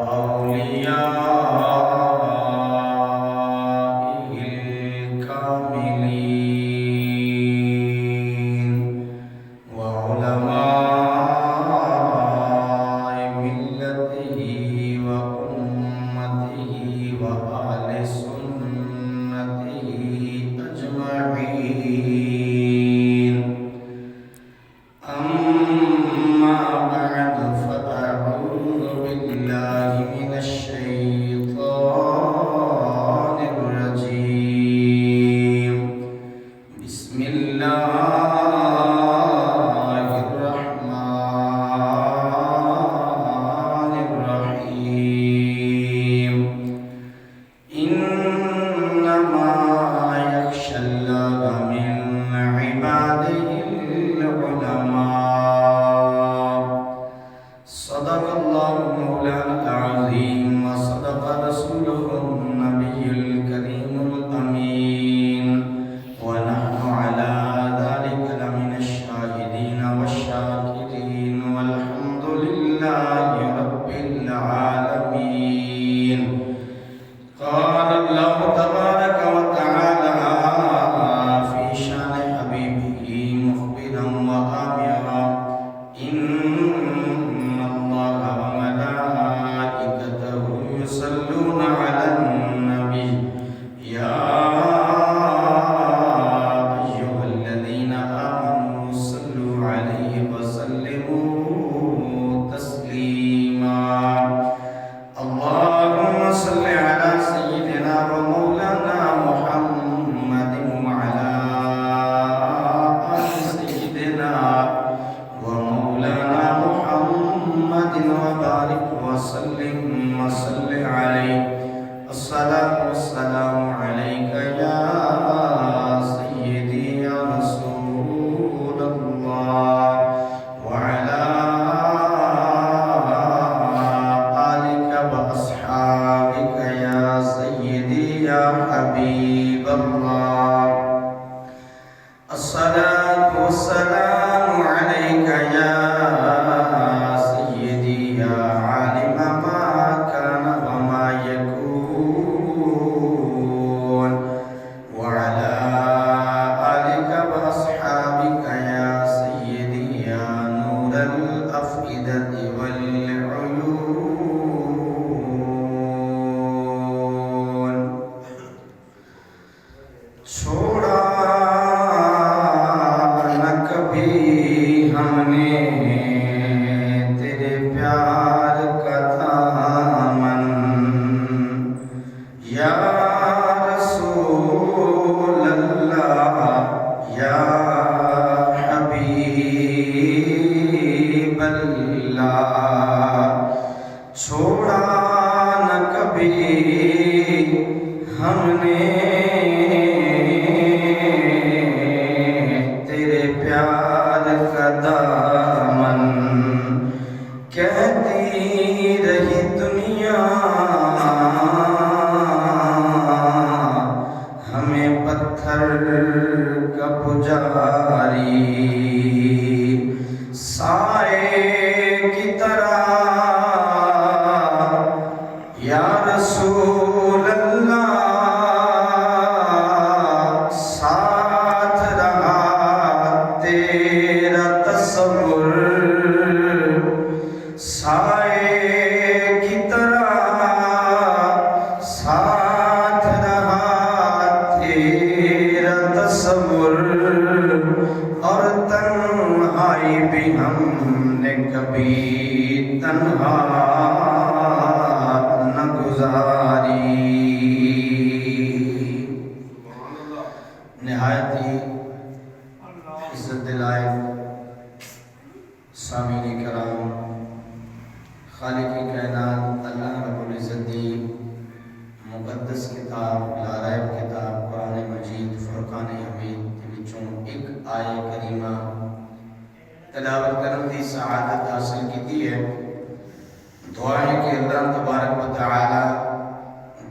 وأوليائه الكاملين وعلماء ملته وأمته وأهل سنته أجمعين. أما بعد فأعوذ بالله من الشيطان الرجيم. بسم الله الرحمن الرحيم. إنما يخشى الله من عباده العلماء. صدق الله مولانا العظيم وصدق رسوله النبي الكريم الأمين، ونحن على ذلك لمن الشاهدين والشاكرين، والحمد لله رب العالمين. قال الله تبارك وتعالى في شان حبيبه مخبرا وآمرا: إن الله وملائكته يصلون على النبي يا أيها الذين آمنوا صلوا عليه وسلموا تسليما. اللهم صل على سيدنا ومولانا محمد وعلى آل سيدنا ومولانا محمد وبارك وسلم وصل عليه. الصلاة والسلام عليك يا سيدي يا رسول الله، وعلى آلك وأصحابك يا سيدي يا حبيب الله. الصلاة والسلام عليك يا سيدي يا عالم ما كان وما يكون، وعلى آلك وأصحابك يا سيدي يا نور الأفئدة والعيون. چھوڑا نہ کبھی ہم نے تیرے پیار کا دامن، یا رسول اللہ یا حبیب اللہ. چھوڑا نہ کبھی ہم نے تیرے پیار کا دامن، کہتی رہی دنیا ہمیں پتھر کا پجاری، سائے کی طرح یا رسول اللہ ساتھ رہا تیرا تصور، سائے کی طرح ساتھ رہا تیرا تصور، اور تنہائی بھی ہم نے کبھی تنہا نہ گزاری. نہایت ہی عزت لائق سامعین کرام، خالق کائنات اللہ رب العزت دی مقدس کتاب لا ریب کتاب قرآن مجید فرقان حمید کے وچوں ایک آیہ کریمہ تلاوت کرن دی سعادت حاصل کی ہے. دعا ہے کہ اللہ تبارک و تعالی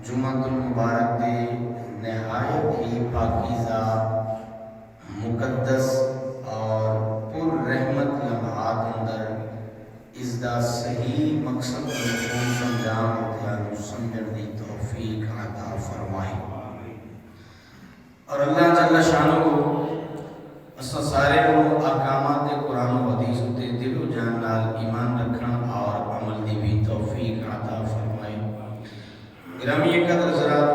جمعہ المبارک دی نہایت ہی پاکیزہ مقدس اور پر رحمت لمحات اندر اس دا صحیح مقصد کو انجام فرمائے۔ اور اللہ جل شانہ اساں سارے کو احکامات قرآن و حدیث تے دل و جان نال ایمان رکھن اور عمل دی بھی توفیق عطا فرمائے۔ گرامی قدر حضرات،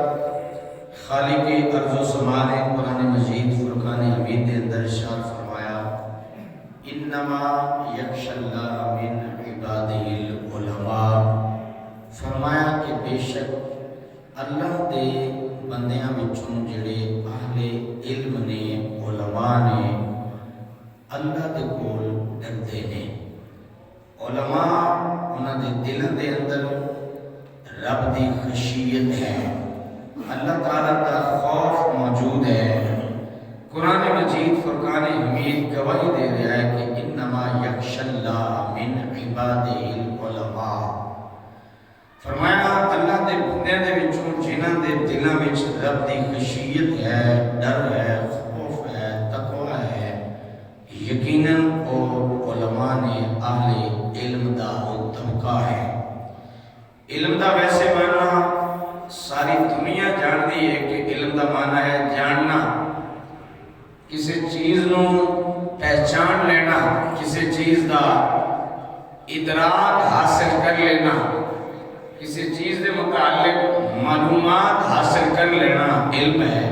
خالق ارض و سما نے قرآن مجید فرقان حمید کے اندر ارشاد فرمایا انما یخشی اللہ من عبادہ العلماء، فرمایا کہ بے شک اللہ دے بندیاں وچوں جڑے اہل علم نے، علماء نے، اللہ دے کول ڈردے نے۔ علماء انہاں دے دلوں دے اندر رب دی خشیت ہے، اللہ تعالیٰ کا خوف موجود ہے۔ قرآن مجید فرقان حمید گواہی دے رہا ہے کہ انما یخشی اللہ من عبادہ العلماء، فرمایا اللہ دے بندیاں دے وچوں جنہاں دے دلاں وچ رب دی خشیت ہے، ڈر ہے، خوف ہے، تقوی ہے، یقیناً وہ علماء نے، اہل علم دا وہ طبقہ ہے۔ علم دا ویسے معنی ساری دنیا جانتی ہے کہ علم دا معنی ہے جاننا، کسی چیز نو پہچان لینا، کسی چیز دا ادراک حاصل کر لینا، کسی چیز دے متعلق معلومات حاصل کر لینا علم ہے۔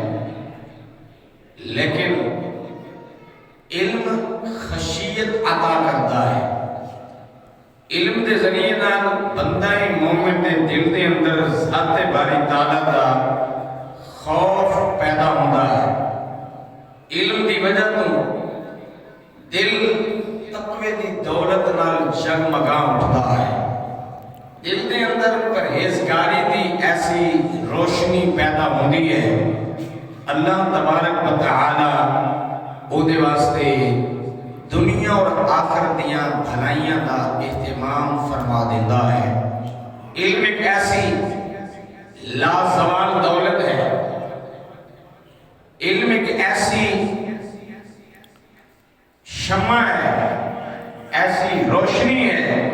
لیکن علم خشیت عطا کرتا ہے۔ علم دے ذریعے نال بندہ مومن دے دل دے اندر ذات باری تعالیٰ دا خوف پیدا ہوتا ہے۔ علم دی وجہ تو دل تقوی دی دولت نال جگمگا اٹھتا ہے، دل دے اندر پرہیزگاری دی ایسی روشنی پیدا ہوتی ہے۔ اللہ تبارک و تعالی او دے واسطے دنیا اور آخرت دیاں بھلائیاں دا اہتمام فرما دیتا ہے۔ علم ایک ایسی لازوال دولت ہے، علم ایک ایسی شمع ہے، ایسی روشنی ہے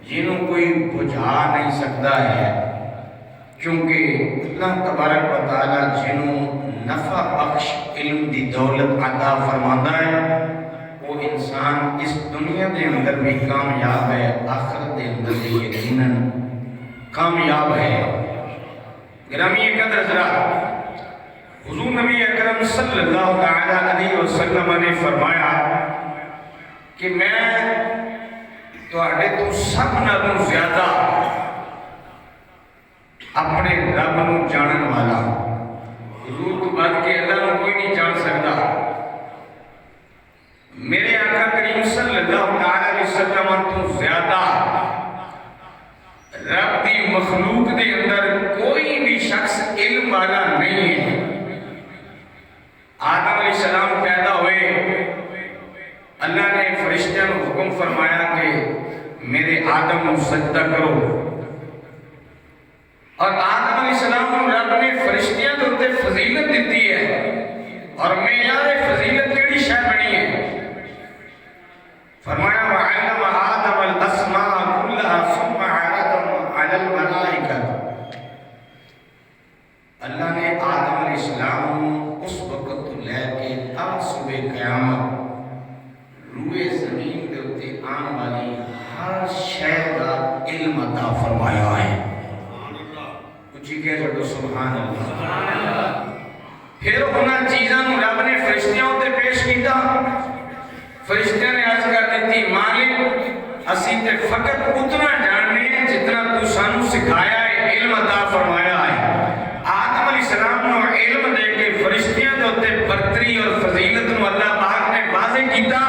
جنہوں کوئی بجھا نہیں سکتا ہے، کیونکہ اللہ تبارک و تعالی جنہوں نفع بخش علم دی دولت عطا فرماتا ہے، وہ انسان اس دنیا دے اندر بھی کامیاب ہے، آخرت دے اندر بھی یقیناً کامیاب ہے۔ گرامی قدر حضرات، حضور نبی اکرم صلی اللہ تعالیٰ علیہ وسلم نے فرمایا کہ میں تواڈے تو سب نالوں زیادہ اپنے رب نو جانن والا، حضور تو بعد کے اللہ نو کوئی نہیں جان سکتا۔ میرے آقا کریم صلی اللہ علیہ وسلم تو زیادہ رب دی مخلوق دے اندر کوئی بھی شخص علم والا نہیں ہے۔ آدم علیہ السلام پیدا ہوئے، اللہ نے فرشتوں کو حکم فرمایا کہ میرے آدم کو سجدہ کرو، اور آدم علیہ السلام کو رب نے فرشتوں کے اوپر فضیلت دیتی ہے، اور معیار فضیلت کیڑی شے بنی ہے؟ فرمایا وَعَلَّمَ آدَمَ الْأَسْمَاءَ كُلَّهَا ثُمَّ عَرَضَهُمْ عَلَى الْمَلَائِكَةِ، اللہ نے آدم علیہ السلام اس وقت تو لے کے تا صبح قیامت روئے زمین دے اتے آن والی ہر شے دا علم عطا فرمایا ہے۔ اچھی کہہ جڑو سبحان اللہ۔ پھر انہاں چیزاں رب نے فرشتیاں تے پیش کیتا، فرشتیاں نے عرض کر دیتی مالک اسی تے فقط اتنا جاننے جتنا تو سانو سکھایا ہے، علم عطا فرمایا ہے۔ آدم علیہ السلام نے علم دے کے فرشتیاں دے تے برتری اور فضیلت نو اللہ پاک نے واضح کیتا۔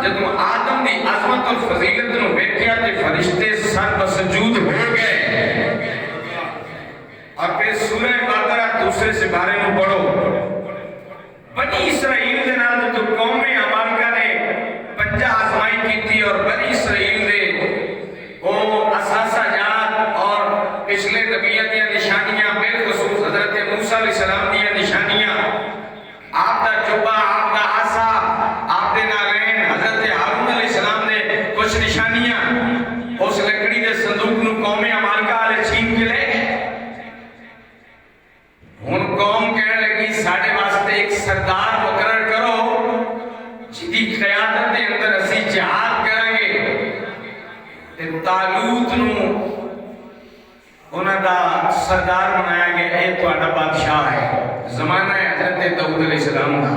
جب آدم دی عظمت اور فضیلت نو ویکھیا تے فرشتے سر بسجود ہو گئے۔ اور پھر سورہ بقرہ دوسرے سپارے میں پڑھو، بنی اسرائیل دے نال جو قوم عمالقہ نے 50 آزمائی کی تھی، اور بنی اسرائیل دے وہ اساسہ جات سردار بنایا گیا اے تو آڈا بادشاہ ہے زمانہ حضرت داؤد علیہ السلام کا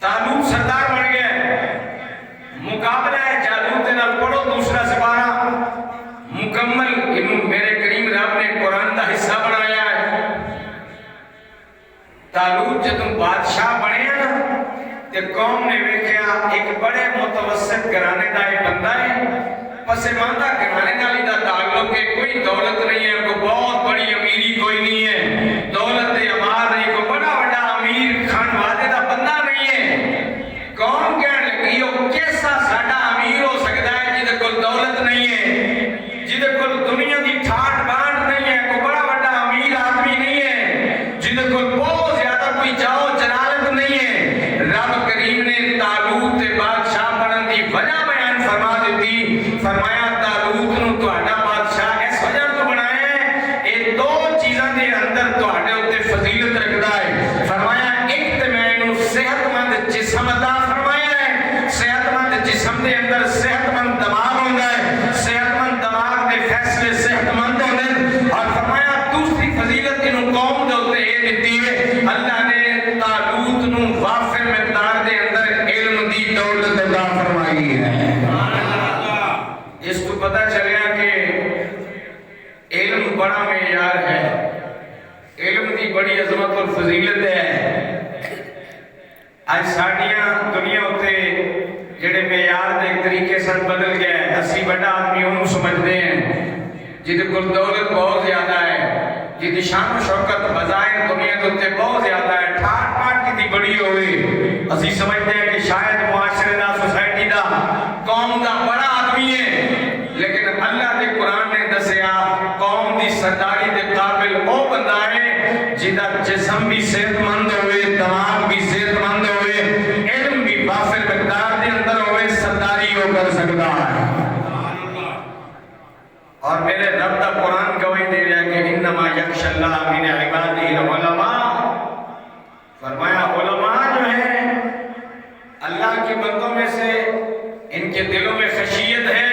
طالوت سردار بن گیا مقابلہ ہے جالوت نال پڑھو دوسرا سپارہ مکمل انہوں میرے کریم رب نے قرآن دا حصہ بنایا ہے طالوت جدوں بادشاہ بنے نا تے قوم نے ویکھیا ایک بڑے متوسط گھرانے دا ایک بندہ ہے پسماندہ گھرانے نالی دا تعلق ہے کوئی دولت نہیں ہے کوئی بہت بڑی امیری کوئی نہیں ہے دولت دے امار نہیں کوئی بڑا بڑا امیر خان وادے دا بندہ نہیں ہے قوم کہنے لگی ہو کیسا ساڈا امیر ہو سکتا ہے جدے کول دولت نہیں ہے جدے کول دنیا دی ٹھاٹ بانٹ نہیں ہے کوئی بڑا بڑا امیر آدمی نہیں ہے جدے کول بہت زیادہ کوئی جاؤ جلالت نہیں ہے رب کریم نے طالوت بادشاہ بنن دی وجہ بیان فرما دیتی فرمایا طالوت نو تہاڈا بادشاہ اس وجہ تو بنایا ہے اے دو چیزاں دے اندر تہاڈے اوتے فضیلت رکھدا ہے فرمایا ایک تے میں نو صحت مند جسم عطا فرمایا ہے صحت مند جسم دے اندر صحت مند دماغ ہوندا ہے صحت مند دماغ دے فیصلے صحت مند ہوندے ہیں اور فرمایا دوسری فضیلت انہوں قوم دے اوتے اے دتی ہے اللہ نے طالوت نو وافر مقدار دے اندر علم دی دولت عطا فرمائی ہے اس کو پتہ چلیا کہ علم بڑا معیار ہے علم دی بڑی عظمت اور فضیلت ہے آج ساڑیاں دنیا ہوتے جڑے معیار دے طریقے سے بدل گئے اسی بڑا آدمی انہوں سمجھتے ہیں جدے کل دولت بہت زیادہ ہے جدی شان و شوکت بظاہر دنیا دوتے بہت زیادہ ہے ٹھاٹ پاٹ کتی بڑی ہوئی اسی سمجھتے ہیں کہ شاید معاشرے دا سوسائٹی دا قوم دا بڑا آدمی ہے لیکن اللہ دے قرآن نے دسیا قوم دی سرداری دے قابل او بندہ ہے جدا جسم بھی صحت مند ہوئے دماغ بھی صحت مند ہوئے علم بھی وافر مقدار دے اندر ہوئے سرداری ہو کر سکتا ہے اور میرے رب دا قرآن گواہی دے رہا ہے کہ انما یخش اللہ من عبادہ العلماء فرمایا علماء جو ہیں اللہ کے بندوں میں سے ان کے دلوں میں خشیت ہے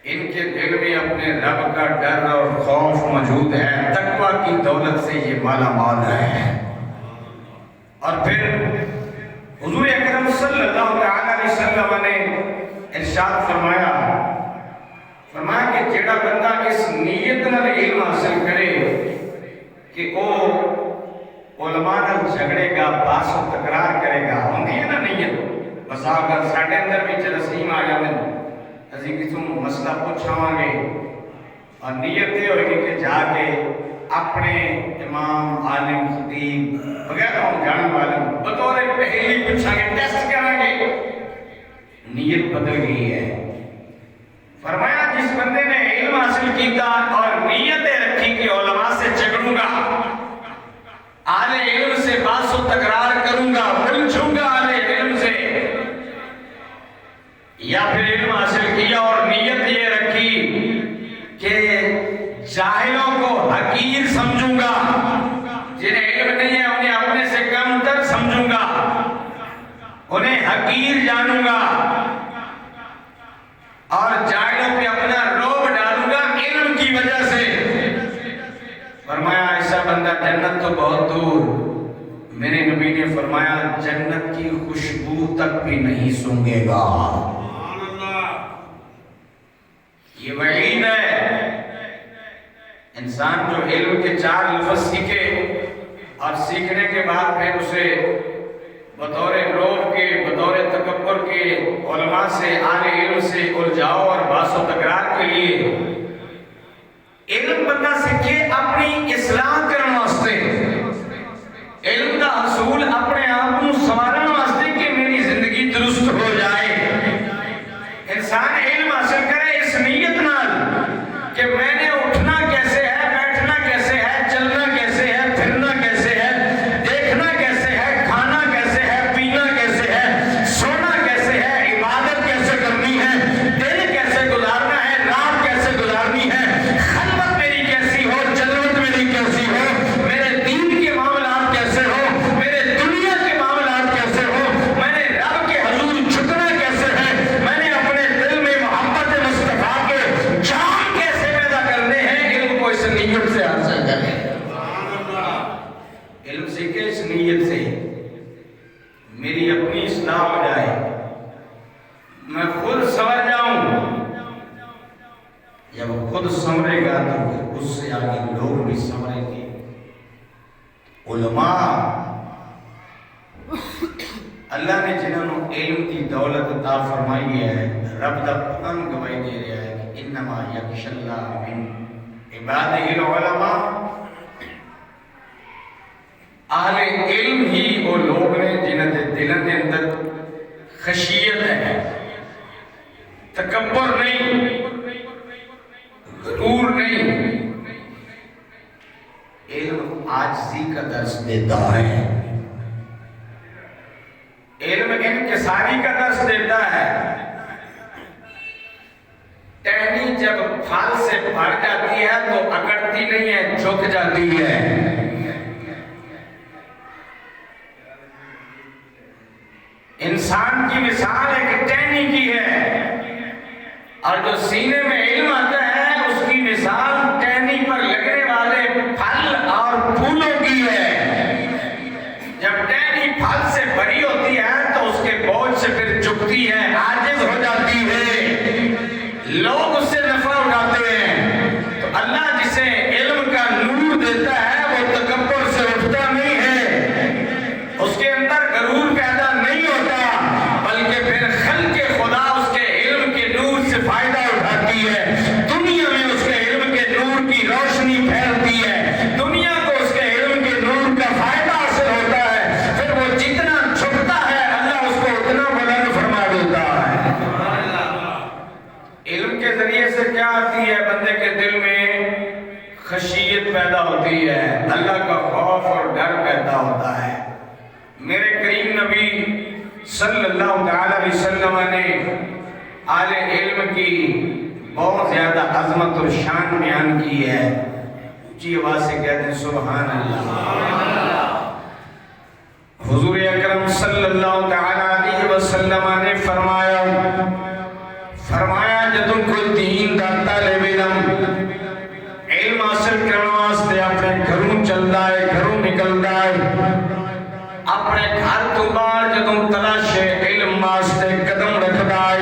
ان کے دل میں اپنے رب کا ڈر اور خوف موجود ہے تقوی کی دولت سے یہ مالا مال ہے اور پھر حضور اکرم صلی اللہ علیہ وسلم نے ارشاد فرمایا کہ جیڑا بندہ اس نیت نال علم حاصل کرے کہ وہ علماء نال جھگڑے گا باس و تکرار کرے گا ہوندی ہے نا نیت بس اگر ساڈے اندر بھی رسیم آ جائے اسی کسی مسئلہ پوچھاواں گے اور نیت یہ ہوئے گی کہ جا کے اپنے امام عالم خطیب وغیرہ ہم جانن والوں بطور پہلی پوچھاں گے ٹیسٹ کریں گے نیت بدل گئی ہے فرمایا جس بندے نے علم حاصل کیتا اور نیتیں رکھی کہ علماء سے جھگڑوں گا اہل علم سے باس و تکرار کروں گا الجھوں گا اہل علم سے یا پھر علم حاصل کیا اور نیت یہ رکھی کہ جاہلوں کو حقیر سمجھوں گا جنہیں علم نہیں ہے انہیں اپنے سے کم تر سمجھوں گا انہیں حقیر جانوں گا اور جاہلوں پہ اپنا روب ڈالوں گا علم کی وجہ سے فرمایا ایسا بندہ جنت تو بہت دور میرے نبی نے فرمایا جنت کی خوشبو تک بھی نہیں سونگے گا یہ وعید ہے انسان جو علم کے 4 لفظ سیکھے اور سیکھنے کے بعد پھر اسے بطور روب کے بطور تکبر کے علماء سے اہل علم سے الجھاؤ اور باس و تکرار کے لیے علم بندہ سیکھے اپنی اصلاح کرنے واسطے علم کا حصول اپنے آپ کو سنوارنے واسطے کہ میری زندگی درست ہو جائے انسان علم حاصل کرے اس نیت نال کہ میں نے اٹھنا کیسے ہے بیٹھنا کیسے ہے چلنا کیسے ہے پھرنا کیسے ہے دیکھنا کیسے ہے کھانا کیسے ہے پینا کیسے ہے سونا کیسے ہے عبادت کیسے کرنی ہے دن کیسے گزارنا ہے رات کیسے جب خود سنورے گا تو پھر اس سے آگے لوگ بھی سنوریں گے۔ علماء اللہ نے جنہوں نے علم کی دولت عطا فرمائی ہے، رب دا قرآن گواہی دے رہا ہے کہ انما یخشی اللہ من عبادہ العلماء، اہل علم ہی وہ لوگ ہیں جنہوں نے دلوں کے اندر خشیت ہے، تکبر نہیں، غرور نہیں۔ علم عاجزی کا درس دیتا ہے، علم انکساری کا درس دیتا ہے۔ ٹہنی جب پھل سے بھر جاتی ہے تو اکڑتی نہیں ہے، جھک جاتی ہے۔ انسان کی مثال ایک ٹہنی کی ہے، اور جو سینے میں علم آتا ہے اس کی مثال ٹہنی پر لگنے والے پھل اور پھولوں کی ہے۔ جب ٹہنی پھل سے بھری ہوتی ہے تو اس کے بوجھ سے پھر جھکتی ہے، عاجز ہو جاتی ہے، لوگ اس سے نفع اٹھاتے ہیں۔ تو اللہ جسے علم کا نور دیتا ہے وہ تکبر سے اٹھتا نہیں ہے، اس کے اندر غرور پیدا نہیں ہوتا، بلکہ پھر خلق خدا اس کے علم کے نور سے فائدہ اٹھاتی ہے، دنیا میں اس کے علم کے نور کی روشنی پھیلتی ہے، دنیا کو اس کے علم کے نور کا فائدہ حاصل ہوتا ہے، پھر وہ جتنا چھپتا ہے اللہ اس کو اتنا بلند فرما دیتا ہے۔ علم کے ذریعے سے کیا آتی ہے؟ بندے کے دل میں خشیت پیدا ہوتی ہے، اللہ کا خوف اور ڈر پیدا ہوتا ہے۔ میرے کریم نبی صلی اللہ علیہ وسلم نے اہل علم کی بہت زیادہ عظمت اور شان بیان کی ہے۔ اونچی آواز سے کہتے ہیں سبحان اللہ۔ حضور اکرم صلی اللہ علیہ وسلم نے فرمایا جدوں کوئی دین دا طالب علم حاصل کرنے واسطے اپنے گھروں چلتا ہے، گھروں نکلتا ہے، اپنے گھر تو باہر جدوں تلاش علم واسطے قدم رکھتا ہے،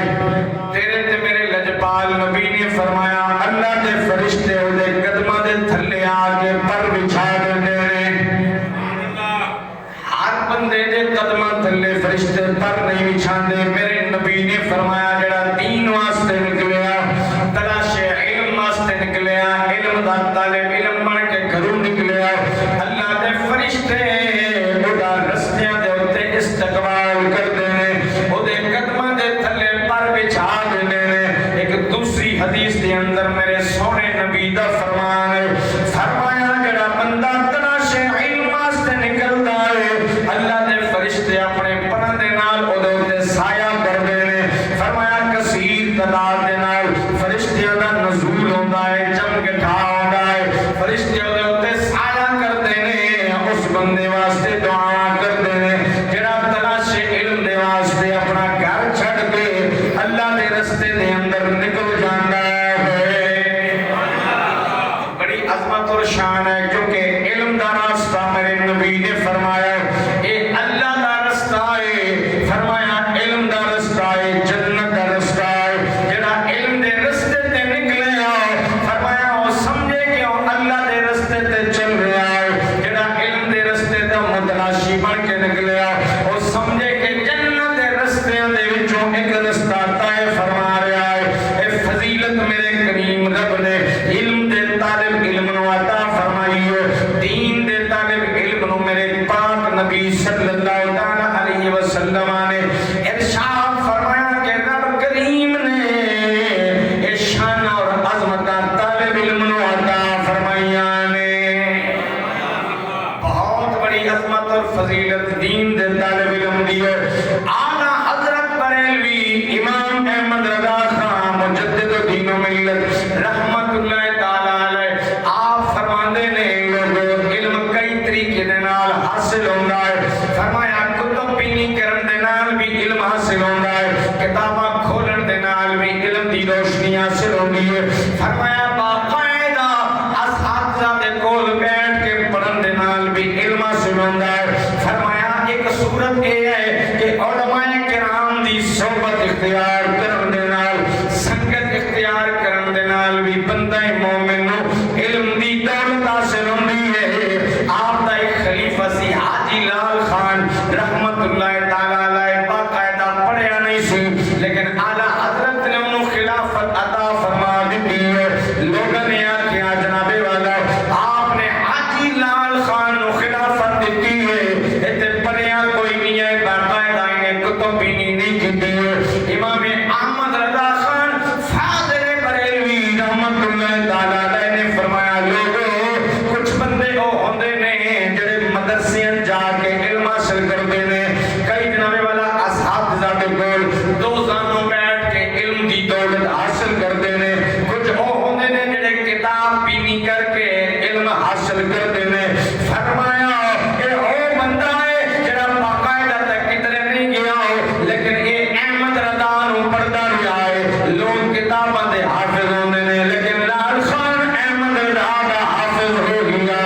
تیرے تے میرے لجپال نبی نے فرمایا اللہ دے فرشتے دے قدماں دے تھلے آ کے پر بچھا دیندے نے۔ ہر بندے دے قدماں تھلے فرشتے پر نہیں بچھاندے۔ میرے نبی نے فرمایا جڑا دین واسطے نکلیا، تلاش علم واسطے نکلیا، علم دا طالب علم بن کے گھروں نکلیا، اللہ دے فرشتے اُدا رستیاں دے اُتے استقبال کردے نے، اُدے قدماں دے تھلے پر بچھا دیندے نے۔ ایک دوسری حدیث دے اندر میرے سونے نبی دا فرمان ہے، فرمایا جڑا بندہ تلاش علم واسطے نکلدا ہے اللہ دے فرشتے اپنے پناہ دے نال اُدے اُتے سایہ کردے نے۔ فرمایا کثیر تعداد دے نال فرشتیاں دا نزول ہوندا ہے، چمگٹھا ہوندا ہے، فرشتے اُدے اُتے سایہ کردے نے، اس بندے واسطے دعا کردے نے جڑا تلاش علم دے واسطے اپنا گھر چھڈ کے اللہ دے رستے دے اندر نکل جاندا ہے۔ بڑی عظمت اور شان ہے، کیونکہ علم دا راستہ میرے نبی نے فرمایا اے اللہ دا رستہ ہے، فرمایا علم دا رستہ ہے، جنت دا رستہ ہے۔ جڑا علم دے رستے تے نکلے فرمایا وہ سمجھے کہ وہ اللہ دے رستے تے چل رہا ہے، جڑا علم دے رستے تے متلاشی بن کے نکلے وہ سمجھے کہ جنت دے رستیاں دے وچوں ایک رستہ طے فرما رہا ہے۔ اے فضیلت میرے کریم رب نے علم دے طالب علم نو عطا فرمائی ہے، دین دے طالب علم نو میرے پاک نبی صلی اللہ علیہ وسلم نے ارشاد فرمایا کہ رب کریم نے اے شان اور عظمت طالب علم نو عطا فرمائیاں نے۔ بہت بڑی عظمت اور فضیلت دین دے طالب علم دی ہے۔ اعلیٰ حضرت بریلوی امام احمد رضا خان مجدد دین و ملت رحمت اللہ تعالی علیہ آپ فرماندے نے لوگوں علم کئی طریقے دے نال حاصل ہوندا ہے۔ فرمایا کتب بینی کرن دے نال بھی علم حاصل ہوندا ہے، کتاباں کھولن دے نال بھی علم دی روشنی حاصل ہوندی ہے۔ فرمایا باقاعدہ اساتذہ دے کول بیٹھ کے پڑھن دے نال بھی علم حاصل ہوندا ہے۔ فرمایا ایک صورت یہ ہے کہ علماء کرام دی صحبت اختیار کرن دے نال، سنگت اختیار کرن کرن دے نال بھی بندہ مومن نو علم دی دولت حاصل ہوندی ہے. آپ دا ایک خلیفہ سی حاجی لال خان رحمت اللہ تعالی علیہ، باقاعدہ پڑھیا نہیں سی لیکن اعلی حضرت نے انہوں خلافت عطا فرما دیتی ہے. لوگوں نے آکھیا جناب والا آپ نے حاجی لال خان نو خلافت دیتی ہے، ایتے پڑھیا کوئی نہیں ہے، باقاعدہ انہیں کتب بھی نہیں کیتی ہے. امام احمد رضا خان فاضل بریلوی رحمت اللہ تعالی علیہ نے فرمایا لوگوں کچھ بندے وہ ہوندے نے جڑے مدرسیاں جا کے علم حاصل کرتے ہیں. کئی جناب والا اساتذہ دے کول دو زانوں بیٹھ کے علم دی دولت حاصل کرتے ہیں. کچھ وہ ہوندے نے جڑے کتاب بینی کر کے علم حاصل کرتے ہیں. فرمایا کہ وہ بندہ ہے جڑا باقاعدہ تک کدھر نہیں گیا ہو لیکن یہ احمد رضا نو پڑھدا رہا ہے. لوگ کتاباں دے حافظ ہوندے نے لیکن لال خان احمد رضا دا حافظ ہو گیا.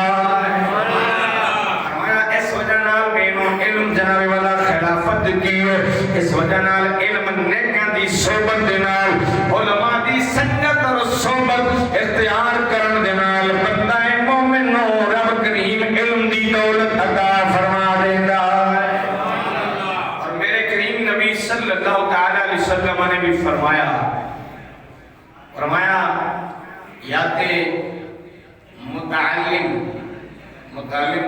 اس وجہ نال مینوں علم جناب والا خلافت کی ہے. اس وجہ نال علم نیکاں دی صحبت دے نال علماء دی سنگت اور صحبت اختیار کرن دے نال بندہ مومن نو رب کریم علم دی دولت عطا فرما دیندا ہے. اور میرے کریم نبی صلی اللہ تعالی علیہ وسلم نے بھی فرمایا یا تے متعلم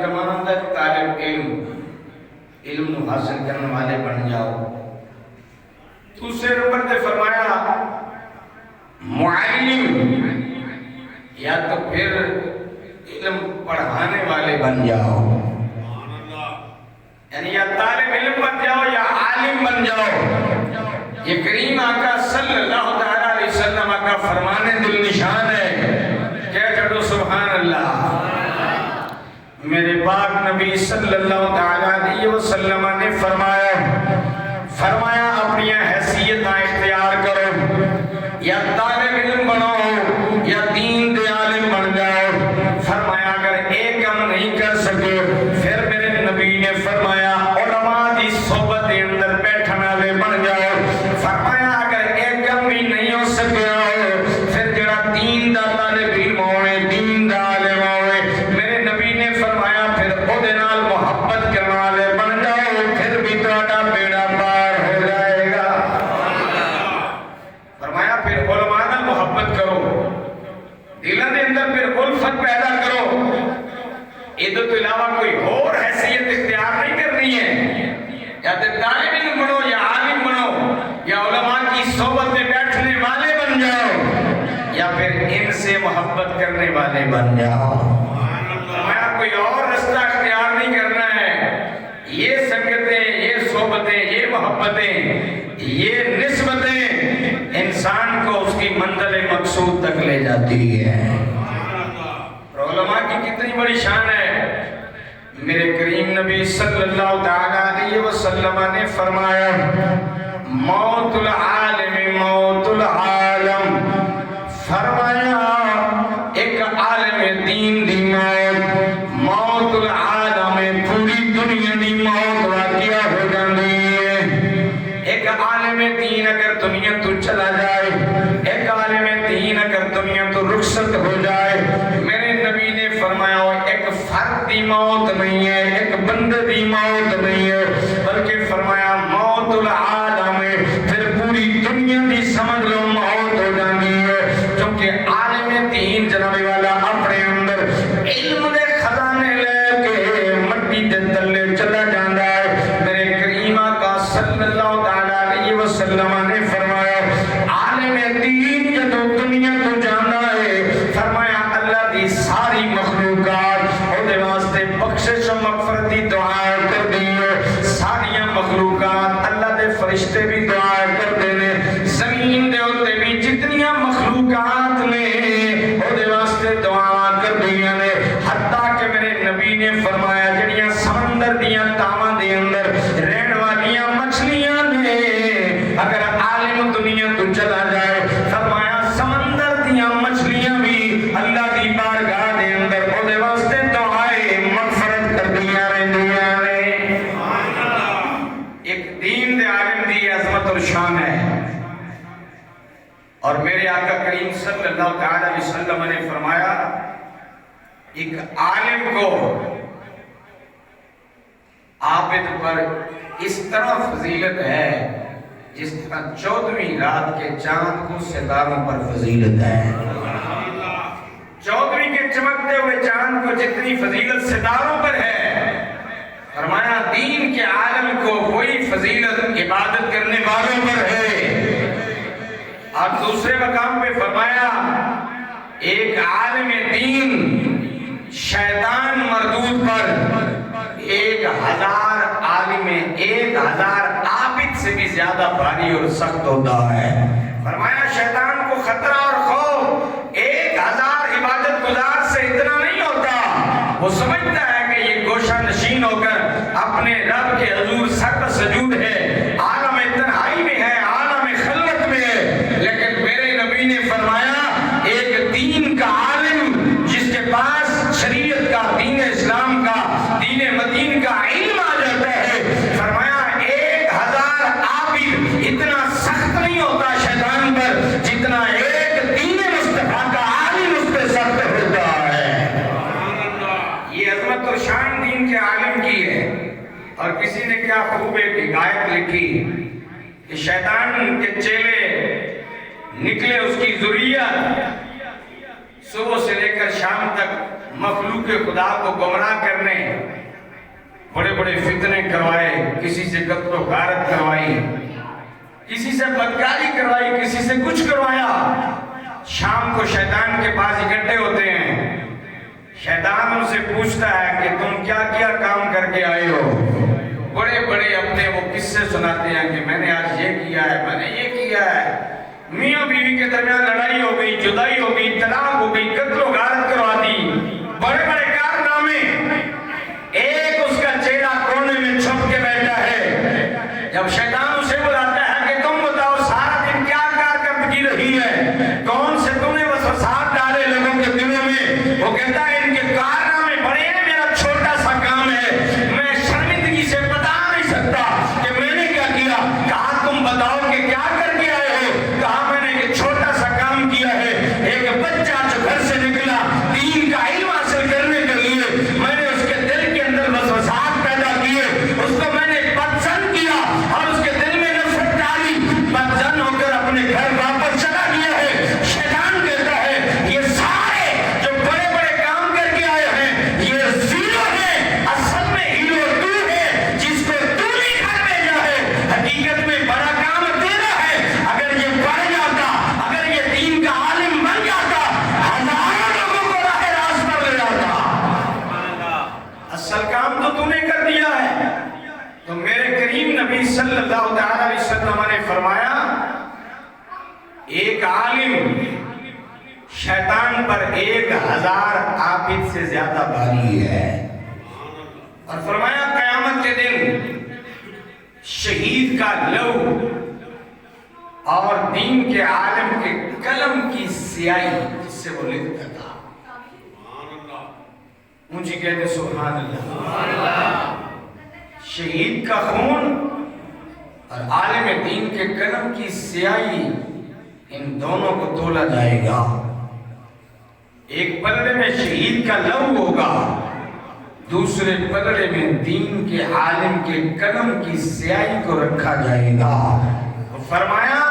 کا معنی ہوتا ہے طالب علم نو حاصل کرنے والے بن جاؤ. دوسرے نمبر تے فرمایا معلم یا تو پھر علم پڑھانے والے بن جاؤ. یعنی یا طالب علم بن جاؤ یا عالم بن جاؤ. یہ کریم آقا صلی اللہ تعالی علیہ وسلم کا فرمان دل نشان ہے. کہہ چھڑو سبحان اللہ. میرے پاک نبی صلی اللہ تعالی علیہ وسلم نے فرمایا اپنی حیثیت اختیار کرو، یا طالب علم بنو یا دین دے عالم بن جاؤ. فرمایا اگر ایک کام نہیں کر سکے پھر میرے نبی نے فرمایا علماء دی صحبت کے اندر بیٹھنے والے بن جاؤ. فرمایا اگر ایک کام بھی نہیں ہو سکیا پھر جڑا دین دا طالب علم ہوئے، دین دا عالم ہوئے، میرے نبی نے فرمایا پھر او دے نال محبت کرنے والے بن جاؤ، پھر بھی تہاڈا بیڑا پار ہو جائے گا. فرمایا پھر علماء نال محبت کرو، دلوں دے اندر پھر الفت پیدا کرو. ادھر تو علاوہ کوئی اور حیثیت اختیار نہیں کرنی ہے. یا تو طالب علم بنو یا عالم بنو یا علماء کی صحبت میں بیٹھنے والے بن جاؤ یا پھر ان سے محبت کرنے والے بن جاؤ. کوئی اور رستہ اختیار نہیں کرنا ہے. یہ سنگتیں، یہ صحبتیں، یہ محبتیں، یہ نسبتیں انسان کو اس کی منزل مقصود تک لے جاتی ہے. علماء کی کتنی بڑی شان ہے. میرے کریم نبی صلی اللہ تعالی علیہ وسلم نے فرمایا موت العالم موت العالم. فرمایا ایک عالم دین دی موت العالم پوری دنیا دی موت واقعہ ہو جاندی ہے. ایک عالم دین اگر دنیا تو چلا جائے، ایک عالم دین اگر دنیا تو رخصت ہو جائے، میرے نبی نے فرمایا ایک فرد دی موت نہیں ہے، ایک بندے دی موت نہیں ہے، بلکہ فرمایا موت العالم پھر پوری دنیا دی سمجھ لو موت ہو جاندی ہے. کیونکہ عالم دین جناب والا اپنے اندر علم دے خزانے لے کے مٹی دے تلے چلا جاندہ ہے. میرے کریم آقا صلی اللہ تعالی علیہ وسلم نے فرمایا عالم دین جدو دنیا تو جاندہ ہے، فرمایا اللہ دی ساری مخلوقات اور دے واسطے بخشش و مغفرت دی دعا کر دی ہے. ساری مخلوقات اللہ دے فرشتے بھی دعا کر دینے، زمین دے ہوتے بھی جتنیاں مخلوقات نے اور دے واسطے دعا کر دیا نے. حتیٰ کہ میرے نبی نے فرمایا جڑیاں سمندر دیاں تاواں دے اندر رہن والیاں مچھلیاں نے اگر عالم دنیا تو چلا جائے، فرمایا سمندر دیاں مچھلیاں بھی اللہ دی بارگاہ دے اندر اور دے واسطے دعائے مغفرت کر دیا رہندیاں نے. ایک دین دے عالم دی عظمت اور شان ہے. اور میرے آقا کریم صلی اللہ علیہ وسلم نے فرمایا ایک عالم کو عابد پر اس طرح فضیلت ہے جس طرح 14ویں رات کے چاند کو ستاروں پر فضیلت ہے. 14ویں کے چمکتے ہوئے چاند کو جتنی فضیلت ستاروں پر ہے، فرمایا دین کے عالم کو کوئی فضیلت عبادت کرنے والوں پر ہے. اور دوسرے مقام پہ فرمایا ایک عالم دین شیطان مردود پر 1000 عالم 1000 عابد سے بھی زیادہ بھاری اور سخت ہوتا ہے. فرمایا شیطان کو خطرہ اور خوف 1000 عبادت گزار سے اتنا نہیں ہوتا. وہ سمجھتا ہے کہ یہ گوشہ نشین ہو کر اپنے رب کے حضور سخت سجود ہے، عالم تنہائی میں ہے، عالم خلوت میں ہے. لیکن میرے نبی نے فرمایا ایک دین کا عالم جس کے پاس شریعت کا، دین اسلام کا، دین مدین کا علم آ جاتا ہے، فرمایا 1000 عابد اتنا سخت نہیں ہوتا شیطان پر جتنا ایک دین مصطفیٰ کا عالم اس پہ سخت ہوتا ہے. یہ عظمت اور شان دین کے عالم کی ہے. اور کسی نے کیا خوب ایک حکایت لکھی کہ شیطان کے چیلے نکلے، اس کی ذریت صبح سے لے کر شام تک مخلوق خدا کو گمراہ کرنے، بڑے بڑے فتنے کروائے، کسی سے قتل و غارت کروائی، کسی سے بدکاری کروائی، کسی سے کچھ کروایا. شام کو شیطان کے پاس اکٹھے ہوتے ہیں. شیطان ان سے پوچھتا ہے کہ تم کیا کیا کام کر کے آئے ہو. بڑے بڑے اپنے وہ قصے سناتے ہیں کہ میں نے آج یہ کیا ہے، میں نے یہ کیا ہے. میاں بیوی کے درمیان لڑائی ہو گئی، جدائی ہو گئی، طلاق ہو گئی، قتل و غارت کروا دی، بڑے بڑے کارنامے. ایک اس کا چہرہ کونے میں چھپ کے بیٹھا ہے. جب شیطان اسے بلاتا ہے کہ تم بتاؤ سارا دن کیا کارکردگی رہی ہے، کون سے تم نے وسوسات ڈالے لوگوں کے دلوں میں، وہ کہتا ہے ان کے کارنامے بڑے ہیں، میرا چھوٹا سا کام ہے، میں شرمندگی سے بتا نہیں سکتا کہ میں نے کیا کیا. کہا تم بتاؤ کہ کیا کر کے آئے ہو. کہا میں نے ایک چھوٹا سا کام کیا ہے. ایک بچہ جو گھر سے نکلا دین کا علم حاصل کرنے کے لیے، میں نے اس کے دل کے اندر وسوسات پیدا کیے، اس کو میں نے بدزن کیا اور اس کے دل میں نفرت ڈالی، بدزن ہو کر اپنے گھر واپس چلا گیا ہے. شیطان کہتا ہے یہ سارے جو بڑے بڑے کام کر کے آئے ہیں یہ زیرو ہے، اصل میں ہیرو تو ہے جس کو تو نے گھر بھیجا ہے. حقیقت میں بڑا کام تیرا ہے. اگر یہ بڑھ جاتا، اگر یہ دین کا عالم بن جاتا، ہزاروں لوگوں کو راہ راست پر لے جاتا. اصل کام تو نے کر دیا ہے. تو میرے کریم نبی صلی اللہ علیہ وسلم نے فرمایا ایک عالم شیطان پر 1000 عابد سے زیادہ بھاری ہے. اور فرمایا قیامت کے دن شہید کا لہو اور دین کے عالم کے قلم کی سیاہی جس سے وہ لکھتا تھا، اونچی کہتے سبحان اللہ. شہید کا خون اور عالم دین کے قلم کی سیاہی، ان دونوں کو تولا جائے گا. ایک پلڑے میں شہید کا لہو ہوگا، دوسرے پلڑے میں دین کے عالم کے قلم کی سیاہی کو رکھا جائے گا. فرمایا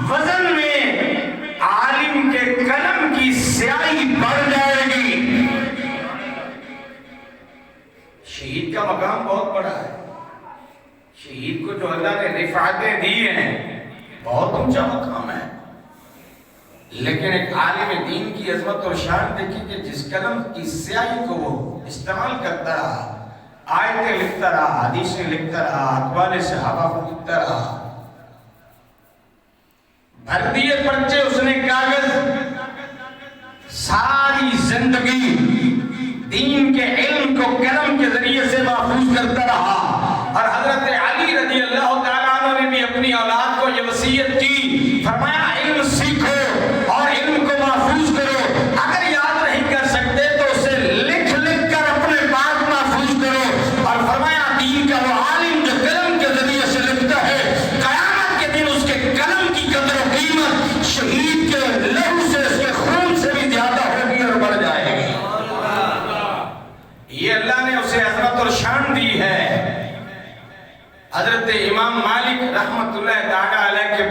وزن میں عالم کے قلم کی سیاہی بڑھ جائے گی. شہید کا مقام بہت بڑا ہے. شہید کو جو اللہ نے رفعتیں دی ہیں بہت اونچا مقام ہے. لیکن ایک عالم دین کی عظمت اور شان دیکھی کہ جس قلم کی سیاہی کو وہ استعمال کرتا رہا، آیتیں لکھتا رہا، حدیثیں لکھتا رہا، اقوال صحابہ کو لکھتا رہا، بھر دیے پرچے اس نے کاغذ. ساری زندگی دین کے علم کو قلم کے ذریعے سے محفوظ کرتا رہا. اور حضرت علی رضی اللہ تعالیٰ عنہ نے بھی اپنی اولاد کو یہ وصیت کی، فرمایا علم سیکھو اور علم کو محفوظ کرو. اگر یاد نہیں کر سکتے تو اسے لکھ لکھ کر اپنے پاس محفوظ کرو. اور فرمایا دین کا وہ عالم جو قلم کے ذریعے سے لکھتا ہے، قیامت کے دن اس کے قلم کی قدر و قیمت شہید کے لہو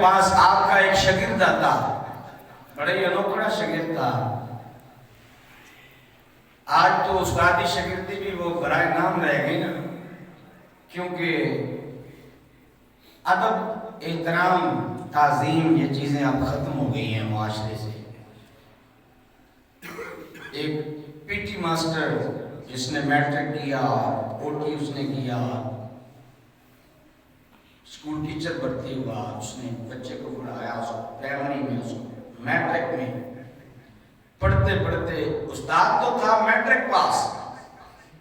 پاس آپ کا ایک شاگرد آتا، بڑا ہی انوکھا شاگرد تھا. آج تو استادی شاگردی بھی وہ برائے نام رہ گئی نا، کیونکہ ادب، احترام، تعظیم یہ چیزیں اب ختم ہو گئی ہیں معاشرے سے. ایک پی ٹی ماسٹر جس نے میٹرک کیا، او ٹی اس نے کیا، اسکول ٹیچر بھرتی ہوا، اس نے بچے کو پڑھایا، اس کو پرائمری میں، اس کو میٹرک میں، پڑھتے پڑھتے استاد تو تھا matric pass,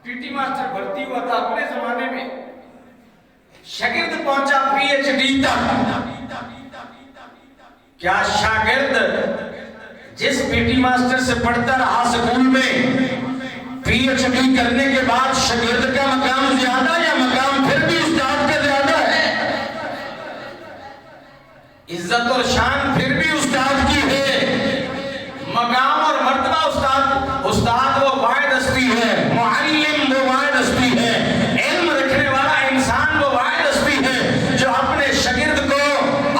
P T master بھرتی ہوا تھا اپنے زمانے میں، شاگرد پہنچا پی ایچ ڈی تک. کیا شاگرد جس پی ٹی ماسٹر سے پڑھتا رہا سکول میں، پی ایچ ڈی کرنے کے بعد شاگرد کا مقام زیادہ یا مقام پھر بھی استاد کا زیادہ ہے؟ عزت اور شان پھر بھی استاد کی ہے، مقام اور مرتبہ استاد وہ واحد ہستی ہے، معلم وہ واحد ہستی ہے، علم رکھنے والا انسان وہ واحد ہستی ہے جو اپنے شاگرد کو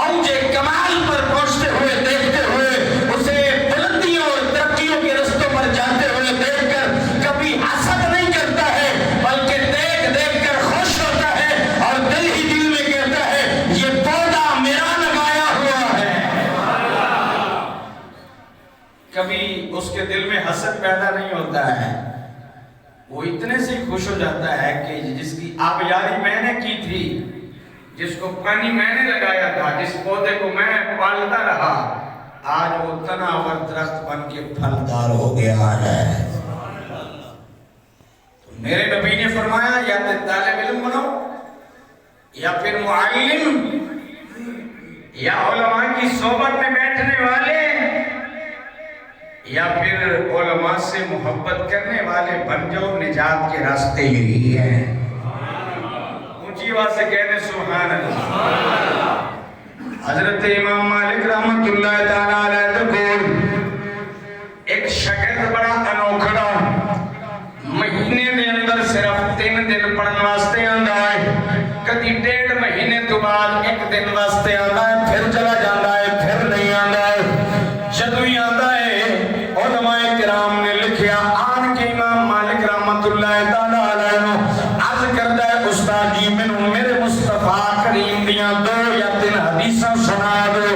اوج کمال پر پہنچتے ہوئے دیکھتے ہوئے، اسے بلندیوں اور ترقیوں کے رستوں پر جاتے ہوئے دیکھ کر کبھی حسد نہیں کرتا ہے، بلکہ دیکھ دیکھ کر خوش ہوتا ہے اور دل ہی دل میں کہتا ہے یہ پودا میرا لگایا ہوا ہے. کبھی اس کے دل میں حسد پیدا نہیں ہوتا ہے، وہ اتنے سے خوش ہو جاتا ہے کہ جس کی آبیاری میں نے کی تھی، جس کو پانی میں نے لگایا تھا، جس پودے کو میں پالتا رہا، آج وہ تنا اور درخت بن کے پھلدار ہو گیا ہے. تو میرے نبی نے فرمایا یا تو طالب علم بنو، یا پھر معلم، یا علماء کی صحبت میں بیٹھنے والے، یا پھر علماء سے محبت کرنے والے بن جاؤ. نجات کے راستے یہی ہیں. اونچی آواز سے کہنے سبحان اللہ. حضرت امام مالک رحمت اللہ تعالیٰ علیہ تقول ایک شاگرد بڑا انوکھڑا، مہینے دے اندر صرف 3 دن پڑھن واسطے آندا ہے، کدی 1.5 مہینے تو بعد 1 دن واسطے آندا ہے، پھر چلا جاتا ہے، پھر نہیں آندا ہے. جدوں ہی آندا ہے علماء کرام نے لکھیا، آن کے امام مالک رحمت اللہ تعالیٰ علیہ عرض کرتا ہے استاد جی مینوں میرے مصطفیٰ کریم دیاں 2 یا 3 حدیثاں سنا دو.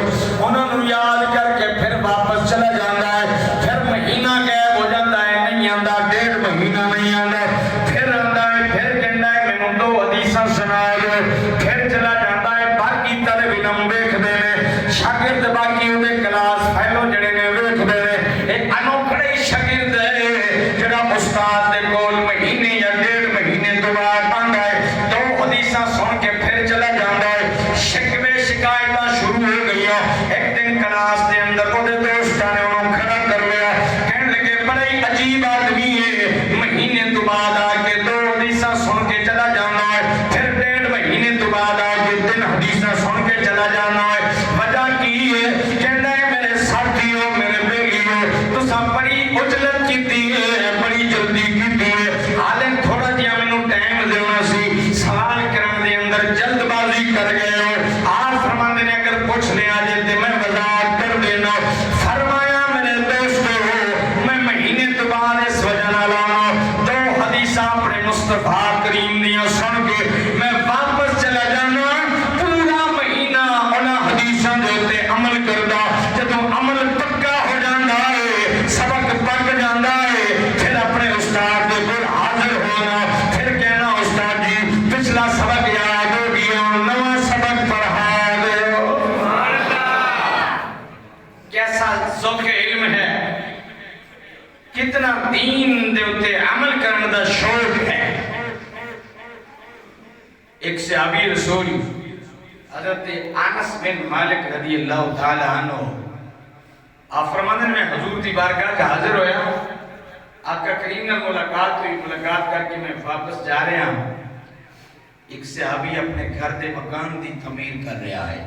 انہوں نے یاد کر کے پھر واپس چلا جاتا ہے، پھر مہینہ غائب ہو جاتا ہے، نہیں آندا، 1.5 مہینہ نہیں آندا، پھر آندا ہے، پھر کہندا ہے مینوں 2 حدیثاں سنا دو، پھر چلا جاتا ہے. باقی طالب علم ویکھدے نے، شاگرد باقی اودے کلاس فیلو جڑے نے ویکھدے نے، ایک انوکھڑے شاگرد ہے جڑا استاد دے کول مہینے یا 1.5 مہینے تو بعد آندا ہے، 2 حدیثاں سن کے پھر چلا جاتا ہے. شکوے شکایتاں شروع ہو گئیاں. ایک دن کلاس دے اندر اودے دوستاں نے انہوں کھڑا کر لیا، کہنے لگے بڑا ہی عجیب آدمی ہے، مہینے تو بعد آ کے 2 حدیثاں سن کے چلا جانا ہے، پھر 1.5 مہینے تو بعد آ کے 3 حدیثاں سن کے چلا جانا ہے. وجہ کی ہے؟ کہنا ہے میرے ساتھیوں، میرے بیلیوں، تساں بڑی اجلت کیتی ہے، بڑی جلدی کیتی ہے، حالے تھوڑا جہا مینوں ٹائم دینا سی، سوال کرن دے اندر جلد بازی کر گئے ہو. آپ فرماندے نے اگر پوچھ لیا جے تے میں وضاحت کر دینا. فرمایا میرے دوستو میں مہینے تو بعد اس وجہ نال آنا 2 حدیثاں اپنے مصطفیٰ کریم دیاں سن کے میں واپس چلا جانا. پورا مہینہ انہاں حدیثاں دے تے عمل کردا، جدوں عمل پکا ہو جاندا ہے، سبق پک جاندا ہے، پھر اپنے استاد دے کول حاضر ہونا، پھر کہنا استاد جی پچھلا سبق یاد ہو گیا، نواں سبق پڑھا دو. کیسا ذوق علم ہے، کتنا دین دے اتے عمل کرنے دا شوق ہے. ایک صحابی رسول حضرت انس بن مالک رضی اللہ تعالی عنہ آپ فرماندے میں حضور دی بارگاہ کا حاضر ہویا، آقا کریم نے ملاقات ہوئی، ملاقات کر کے میں واپس جا رہا ہوں. ایک صحابی اپنے گھر دے مکان دی تعمیر کر رہا ہے،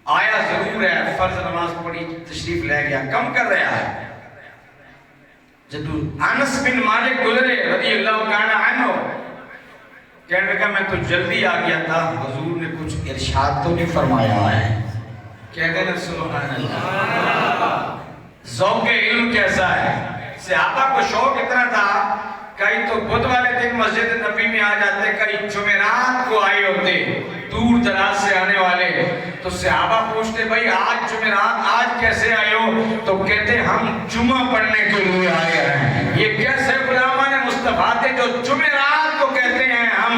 آیا ضرور ہے، فرض نماز پڑھی تشریف لے گیا، کم کر رہا ہے. جدو انس بن مالک گزرے رضی اللہ تعالی عنہ، کہنے لگا میں تو جلدی آ گیا تھا، حضور نے کچھ ارشاد تو نہیں فرمایا ہے؟ کہتے ہیں سبحان اللہ. ذوق علم کیسا ہے. صحابہ کو شوق اتنا تھا کئی تو بدھ والے دن مسجد نبی میں آ جاتے, کئی جمعرات کو آئے ہوتے دور دراز سے آنے والے. تو صحابہ پوچھتے بھائی آج جمعرات آج کیسے آئے ہو؟ تو کہتے ہم جمعہ پڑھنے کے لیے آئے ہیں. یہ کیسے غلامان مصطفیٰ تھے جو جمعرات کو کہتے ہیں ہم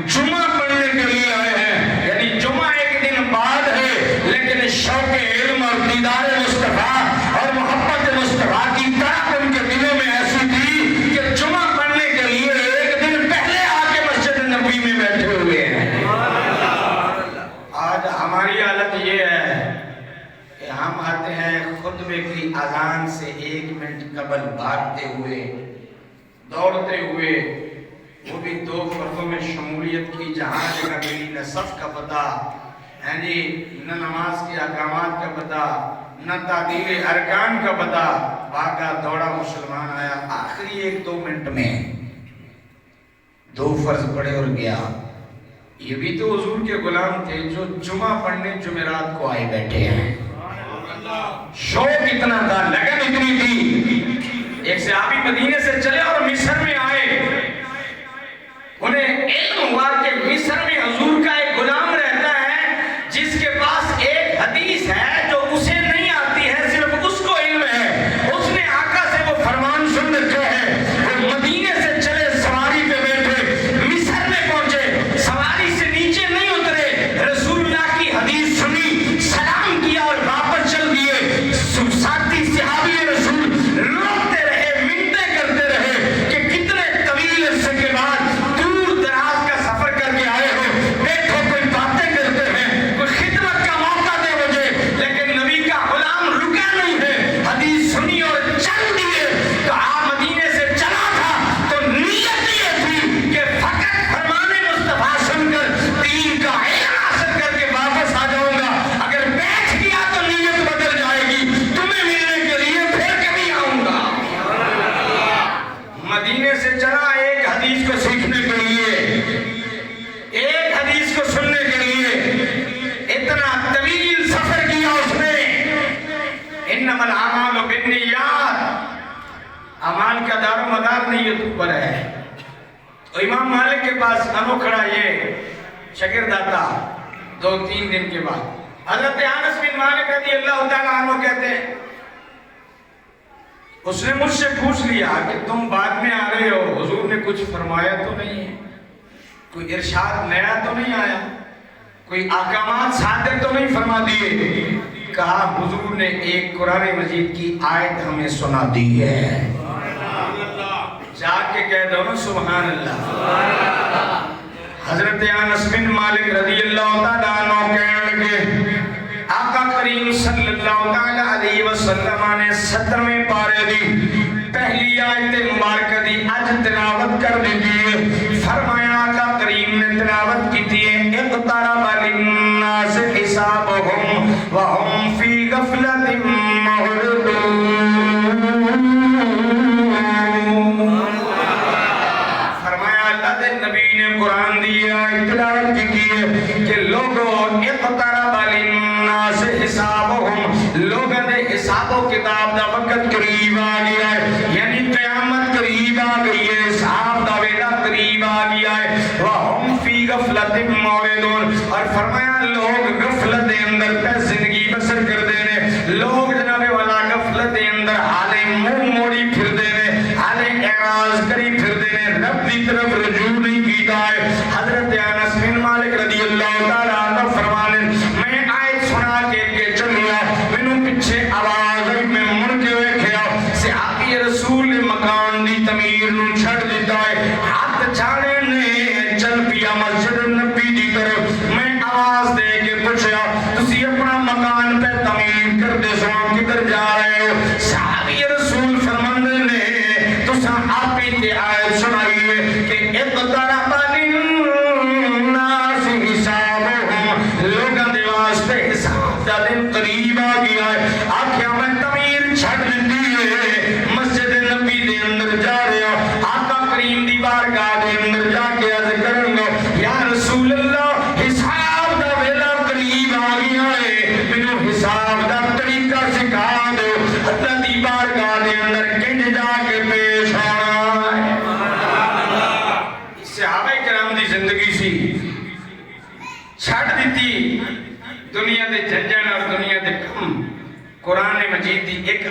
جمعہ پڑھنے کے لیے آئے ہیں. یعنی جمعہ ایک دن بعد ہے لیکن شوق علم اور دیدار مصطفیٰ اور محبت مصطفیٰ کی طرح ان کے دلوں میں ایسی تھی کہ جمعہ پڑھنے کے لیے ایک دن پہلے آ کے مسجد نبی میں بیٹھے ہوئے ہیں. آج ہماری حالت یہ ہے کہ ہم آتے ہیں خطبے کی اذان سے 1 منٹ قبل بھاگتے ہوئے دوڑتے ہوئے, وہ بھی 2 فردوں میں شمولیت کی جہاں جگہ ملی نہ صف کا پتہ ہے جی, نہ نماز کے احکامات کا پتہ, نہ تعدیل ارکان کا پتہ. بھاگا دوڑا مسلمان آیا, آخری 1-2 منٹ میں 2 فرض پڑے اور گیا. یہ بھی تو حضور کے غلام تھے جو جمعہ پڑھنے جمعرات کو آئے بیٹھے ہیں. شوق اتنا تھا, لگن اتنی تھی. ایک صحابی مدینے سے چلے اور مصر میں آئے. انہیں علم ہوا کہ مصر میں حضور کا ایک غلام رہتا ہے جس کے پاس ایک حدیث ہے جو اسے نہیں آتی ہے, صرف اس کو علم ہے. اس نے آقا سے وہ فرمان سن رکھا ہے. وہ مدینے سے چلے, سواری پہ بیٹھے, مصر میں پہنچے, سواری سے نیچے نہیں اترے, رسول اللہ کی حدیث سنی, سلام کیا اور واپس چل دیے. ساتھی صحابی رسول روکتے رہے, منتیں کرتے رہے کہ کتنے طویل عرصے کے بعد دور دراز کا سفر کر کے آئے ہو, بیٹھو کوئی باتیں کرتے ہیں, کوئی خدمت کا موقع دے مجھے. لیکن نبی کا غلام رکا نہیں ہے, حدیث سنی اور چل دیے. تو آپ مدینے سے چلا تھا تو نیت یہ تھی کہ فقط فرمان مصطفیٰ سن کر دین کا علم حاصل کر کے واپس آ جاؤں گا. اگر بیٹھ گیا تو نیت بدل جائے گی, تمہیں ملنے کے لیے پھر کبھی آؤں گا. مدینے سے چلا ایک حدیث کو سیکھنے کے لیے, ایک حدیث کو سننے کے لیے. اتنا طویل سفر کیا اس نے. انما الاعمال بالنیات, اعمال کا دار و مدار نیت پر ہے. تو امام مالک کے پاس انوکھڑا یہ شاگرد آتا 2-3 دن کے بعد. حضرت انس بن مالک رضی اللہ تعالیٰ عنہ کہتے ہیں اس نے مجھ سے پوچھ لیا کہ تم بعد میں آ رہے ہو, حضور نے کچھ فرمایا تو نہیں ہے, کوئی ارشاد نیا تو نہیں آیا, کوئی احکامات سادے تو نہیں فرما دیے. کہا حضور نے ایک قرآن مجید کی آیت ہمیں سنا دی ہے. جا کے کہہ دو نا سبحان اللہ. حضرت انس بن مالک رضی اللہ تعالیٰ عنہ کہنے لگے آقا کریم صلی اللہ تعالیٰ علیہ وسلم نے 17ویں پارے دی پہلی آیت مبارکہ دی اج تلاوت کر دیجئے. فرمایا آقا کریم نے تلاوت کی تھی اقترب للناس حسابهم وهم فی غفلۃ معرضون. فرمایا اللہ دے نبی نے قرآن دیا تلاوت کی ہے کہ لوگوں اقترب للناس حسابهم, لوگوں نے حساب و کتاب دا وقت قریب آ گیا ہے, یعنی قیامت قریب آ گئی ہے, حساب دا ویلا قریب آ گیا ہے. وَهُمْ فِي غَفْلَةٍ مُعْرِضُونَ, اور فرمایا لوگ غفلت دے اندر پہ زندگی بسر کر دینے, لوگ جناب والا غفلت دے اندر حالے منہ موڑی پھر دینے, حالے اعراض کری پھر دینے, رب کی طرف رجوع نہیں کیتا ہے. حضرت انس بن مالک رضی اللہ تعالیٰ عنہ فرمانے میں آیت سنا کے چلیا, مینوں پیچھے آواز آئی, میں مڑ کے ویکھیا صحابی رسول نے مکان دی تعمیر نو چھڑ دیتا ہے, ہاتھ چھاڑے نے چل پیا مسجد نبی دی طرف. میں آواز دے کے پوچھا تسی اپنا مکان پہ تعمیر کر دے سو کدھر جا رہے ہو؟ صحابی رسول فرماندے نے تساں آپ ہی آیت سنائی ہے کہ اقترب للناس حسابهم, لوگاں دے واسطے حساب دا دن قریب آ گیا ہے. آخیا میں تعمیر چھڑ دیتی ہے, مسجد نبی دے اندر جا رہا, آقا کریم دی بارگاہ دے اندر جا کے عرض کروں گا یا رسول اللہ حساب دا ویلا قریب آ گیا ہے, مینوں حساب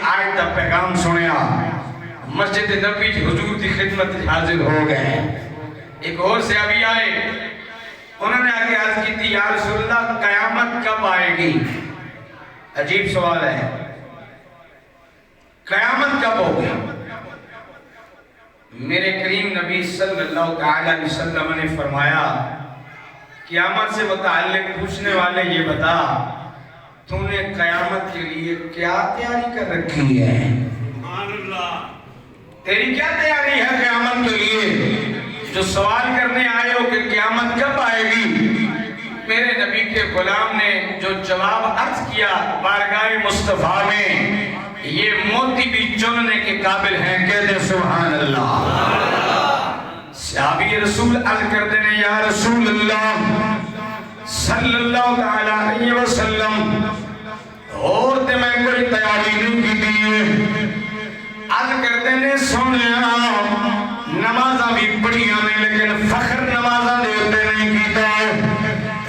آیت کا پیغام سنیا مسجد نبی حضور کی خدمت حاضر ہو گئے ایک اور صحابی آئے انہوں نے آگے عرض کی تھی یا رسول اللہ قیامت کب آئے گی عجیب سوال ہے قیامت کب ہوگی میرے کریم نبی صلی اللہ علیہ وسلم نے فرمایا قیامت سے متعلق پوچھنے والے یہ بتا تو نے قیامت کے لیے کیا تیاری کر رکھی ہے تیری کیا تیاری ہے قیامت کے لیے جو سوال کرنے آئے ہو کہ قیامت کب آئے گی میرے نبی کے غلام نے جو جواب عرض کیا بارگاہ مصطفیٰ میں یہ موتی بھی چننے کے قابل ہیں کہتے سبحان اللہ صحابی رسول عرض کر دینے یا رسول اللہ صلی اللہ علیہ وسلم اور تے میں کوئی تیاری نہیں کی دیئے عرض کر دینے سونیا نمازہ بھی پڑھیاں نے لیکن فخر نمازہ دیتے نہیں کیتا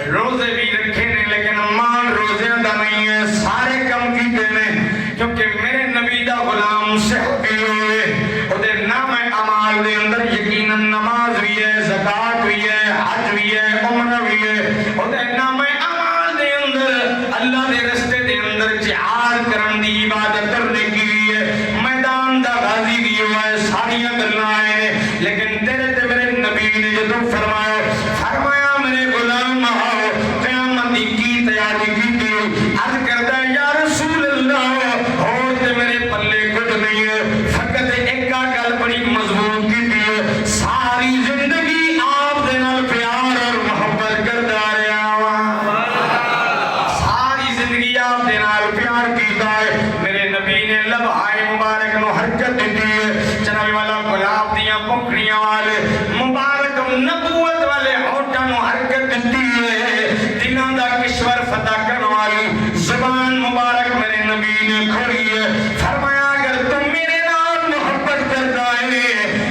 روزے بھی رکھے نے لیکن مان روزے دا نہیں ہے سارے کم کیتے نے کیونکہ میرے نبی دا غلام صحابی ہوئے اُدھے نام اعمال دے اندر یقیناً نماز بھی ہے زکاة بھی ہے حج بھی ہے عمرہ بھی ہے اُدھے نام اعمال دے اندر اللہ دے رستے دے اندر جہاد کرن دی عبادت کرنے کی لیے میدان دا غازی بھی ہوا ہے ساریاں گلنا آئے لیکن تیرے تے میرے نبی نے جو تو فرمایا میرے غلام آؤ قیامت کی تیاری کی تھی عرض کرتا ہے یا رسول اللہ اور تے میرے پلے کچھ نہیں ہے فقط ایک گل بڑی مضبوط کی تھی ساری زندگی آپ دے نال پیار اور محبت کرتا رہا ساری زندگی آپ دے نال پیار کیتا ہے میرے نبی نے لبہائے مبارک نو حرکت دیتی ہے جنابی والا گلاب دیاں پکڑیاں والے مبارک نبوت والے ہوٹاں نو حرکت دیتی ہے دلوں دا کشور فتح کرنے والی زبان مبارک میرے نبی نے کھڑی ہے فرمایا اگر تم میرے نال محبت کرتا ہے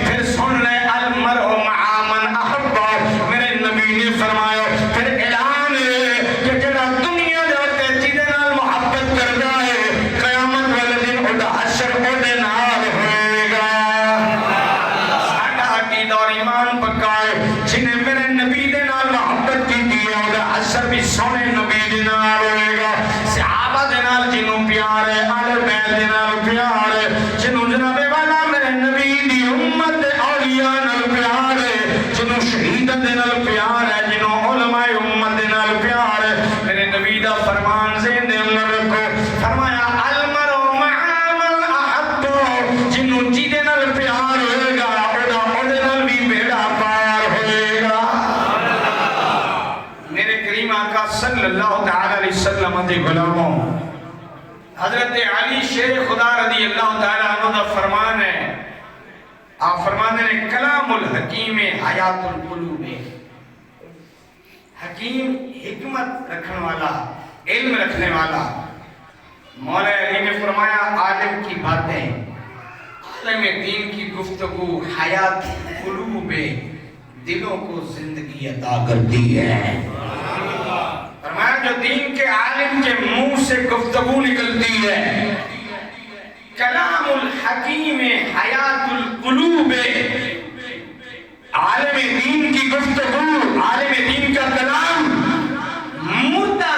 پھر سن لے المرء مع من احب میرے نبی نے فرمایا پھر اعلان ہے کہ جڑا دنیا دے تے جدے نال محبت کرتا ہے قیامت والے دن اُدا حشر اودے نال ہوئے گا ساڈا عقیدہ اور ایمان پکا ہے جنہیں میرے نبی دے نال محبت کی دی ہے اُدا حشر بھی سونے نبی دے نال ہوئے گا صحابہ دے نال جنوں پیار ہے اہل بیت دے نال پیار ہے جنوں جناب والا میرے نبی دی امت اولیاء نال پیار ہے جنوں شہید دے نال پیار ہے جنوں علماء امت دے نال پیار ہے میرے نبی دا فرمان ذہن دے اندر رکھو فرمایا المرء مع من احب جنوں جدے نال پیار ہوئے گا اودے نال بھی بیڑا پار ہوئے گا میرے کریم آقا صلی اللہ تعالی علیہ وسلم دے غلاموں حضرت علی شیر خدا رضی اللہ تعالی عنہ دا فرمان ہے آپ فرمانے نے کلام الحکیم حیات القلوب حکیم حکمت رکھنے والا علم رکھنے والا مولا علی نے فرمایا عالم کی باتیں عالم دین کی گفتگو حیات قلوب دلوں کو زندگی عطا کرتی ہے فرمایا جو دین کے عالم کے منہ سے گفتگو نکلتی ہے کلام الحکیم حیات القلوب عالم دین کی گفتگو عالم دین کا کلام مردہ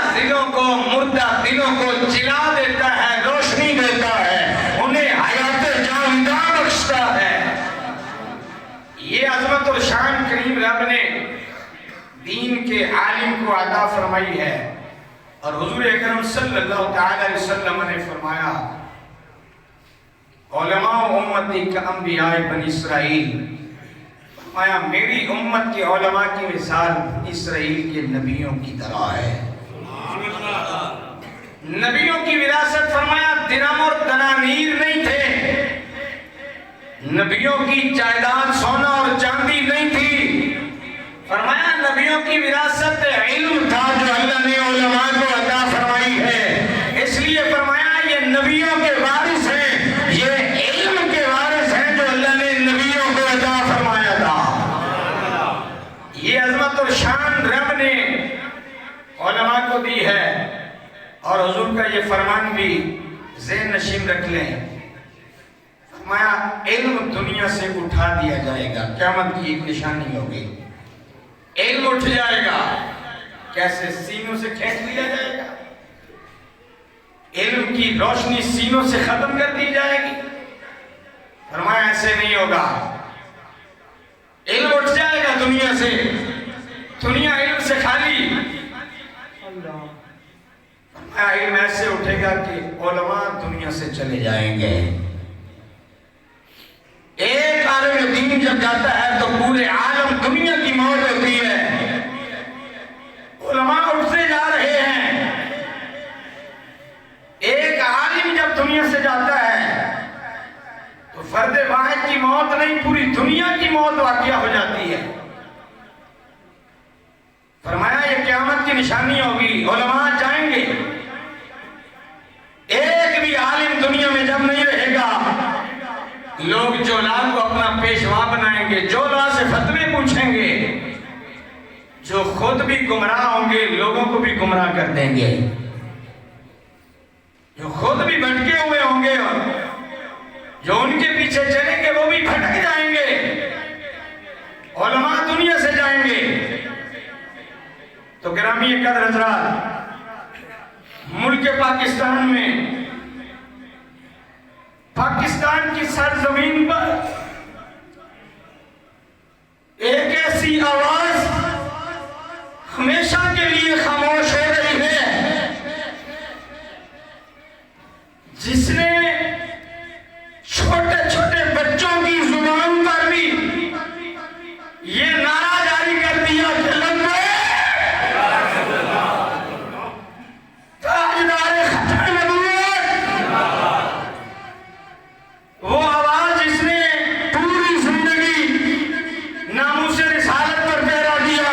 دلوں کو جلا دیتا ہے روشنی دیتا ہے انہیں حیات جاوداں بخشتا ہے یہ عظمت اور شان کریم رب نے دین کے عالم کو عطا فرمائی ہے اور حضور اکرم صلی اللہ تعالی علیہ وسلم نے فرمایا علماء امتی کا انبیاء بنی اسرائیل فرمایا میری امت کے علماء کی مثال اسرائیل کے نبیوں کی طرح ہے نبیوں کی وراثت فرمایا درہم اور دنانیر نہیں تھے نبیوں کی جائیداد سونا اور چاندی نہیں تھی فرمایا نبیوں کی وراثت علم تھا جو اللہ نے علماء کو عطا فرمائی ہے اس لیے فرمایا یہ نبیوں کے وارث ہیں یہ علم کے وارث ہیں جو اللہ نے نبیوں کو عطا فرمایا تھا یہ عظمت اور شان رب نے علماء کو دی ہے اور حضور کا یہ فرمان بھی ذہن نشین رکھ لیں، فرمایا علم دنیا سے اٹھا دیا جائے گا، قیامت کی ایک نشانی ہوگی، علم اٹھ جائے گا۔ کیسے؟ سینوں سے کھینچ لیا جائے گا، علم کی روشنی سینوں سے ختم کر دی جائے گی۔ فرمایا ایسے نہیں ہوگا، علم اٹھ جائے گا دنیا سے، دنیا علم سے خالی۔ فرمایا علم ایسے اٹھے گا کہ علماء دنیا سے چلے جائیں گے۔ ایک عالم دین جب جاتا ہے تو پورے عالم دنیا کی موت ہوتی ہے، علماء اٹھتے جا رہے ہیں۔ ایک عالم جب دنیا سے جاتا ہے تو فرد واحد کی موت نہیں، پوری دنیا کی موت واقعہ ہو جاتی ہے۔ فرمایا یہ قیامت کی نشانی ہوگی، علماء جائیں گے، ایک بھی عالم دنیا میں جب نہیں رہے گا، لوگ جولا کو اپنا پیشوا بنائیں گے، جولا سے فتوے پوچھیں گے، جو خود بھی گمراہ ہوں گے لوگوں کو بھی گمراہ کر دیں گے، جو خود بھی بھٹکے ہوئے ہوں گے جو ان کے پیچھے چلیں گے وہ بھی بھٹک جائیں گے، علماء دنیا سے جائیں گے۔ تو گرامی قدر حضرات، ملک پاکستان میں، پاکستان کی سرزمین پر ایک ایسی آواز ہمیشہ کے لیے خاموش ہو رہی ہے جس نے چھوٹے چھوٹے بچوں کی زبان پر بھی یہ نعرہ جاری کر دیا کہ تاجدار ختم نبوت، وہ آواز جس نے پوری زندگی ناموس رسالت پر پہرا دیا،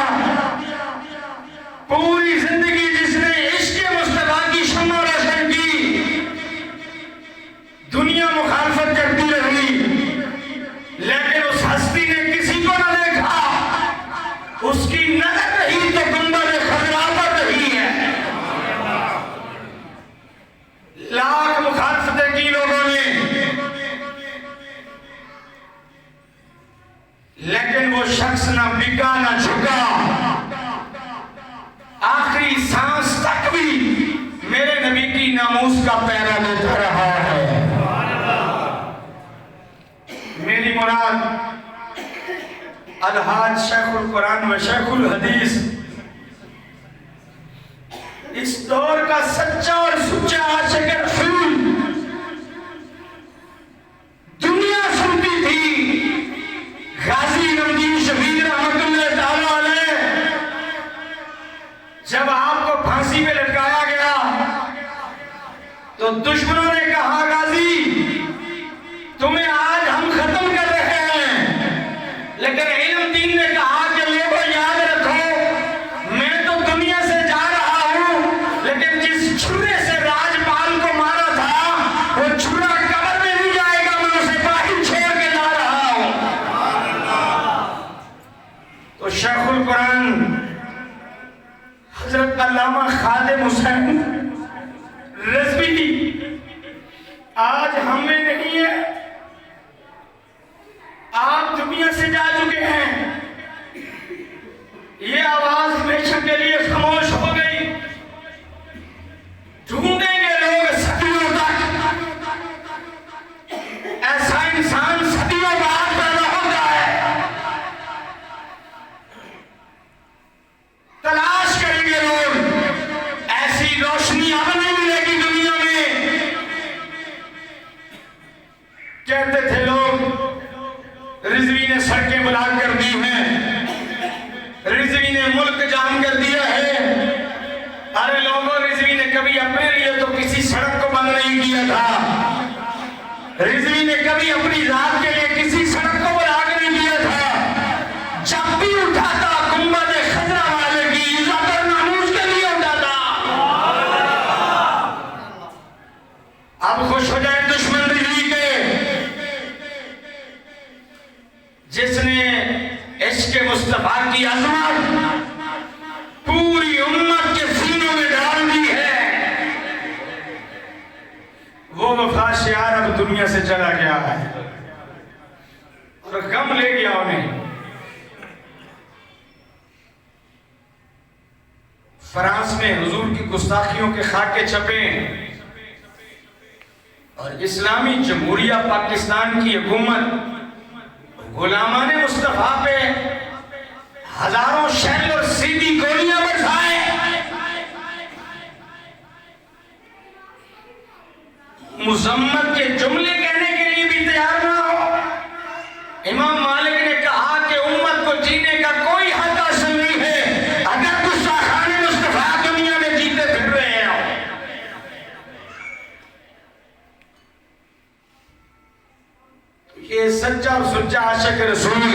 پوری زندگی جس نے عشق مصطفیٰ کی شمع روشن کی، دنیا مخالفت کرتی رہی لیکن اس ہستی نے کسی کو نہ دیکھا، اس کی نظر رہی تو گنبد خضرا پر رہی ہے۔ لاکھ مخالفتیں کی لوگوں نے لیکن وہ شخص نہ بکا نہ جھکا، آخری سانس تک بھی میرے نبی کی ناموس کا پہرا دیتا رہا ہے۔ میری مراد الحاج شیخ القرآن و شیخ الحدیث، اس دور کا سچا اور سچا عاشق رسول، دنیا سنتی تھی غازی نمدین شفیع رحمت اللہ تعالیٰ علیہ، جب آپ کو پھانسی پہ لٹکایا گیا تو دشمنوں نے کہا غازی تمہیں آج ہم ختم کر رہے ہیں، لیکن علم دین نے کہا کہ لوگوں یاد رکھو میں تو دنیا سے جا رہا ہوں لیکن جس چھرے سے راجپال کو مارا تھا وہ چھرا قبر میں نہیں جائے گا، میں اسے باہر چھوڑ کے جا رہا ہوں۔ تو شیخ القرآن حضرت علامہ خادم حسین رضوی آج ہم میں نہیں ہے، آپ دنیا سے جا چکے ہیں، یہ آواز ہمیشہ کے لیے خاموش ہو گئی۔ ڈھونڈیں گے لوگ صدیوں تک، ایسا انسان صدیوں بعد پیدا ہوتا ہے، تلاش کریں گے لوگ، ایسی روشنی اب نہیں ملے گی دنیا میں۔ کہتے تھے لوگ رضوی نے سڑکیں بلاک کر دی ہیں، رضوی نے ملک جام کر دیا ہے۔ ارے لوگوں، رضوی نے کبھی اپنے لیے تو کسی سڑک کو بند نہیں کیا تھا، رضوی نے کبھی اپنی ذات کے لیے کسی سڑک کو بلاک نہیں کیا تھا، جب بھی اٹھا تھا گنبد خضرا والے کی عزت اور ناموس کے لیے اٹھا تھا۔ اب خوش ہو جائیں دشمن رضوی کے، جس نے عشق مصطفیٰ کی عظمت پوری امت کے سینوں میں ڈال دی ہے، وہ دنیا سے چلا گیا ہے اور غم لے گیا انہیں. فرانس میں حضور کی گستاخیوں کے خاکے چھپے اور اسلامی جمہوریہ پاکستان کی حکومت غلامان مصطفیٰ پہ ہزاروں شیل اور سیدھی گولیاں برسائے. مذمت کے جملے کہنے کے لیے بھی تیار نہ ہو. امام مالک نے کہا کہ امت کو جینے کا کوئی حق حاصل نہیں ہے اگر گستاخان مصطفیٰ دنیا میں جیتے پھر رہے ہیں. یہ سچا اور سچا عاشق رسول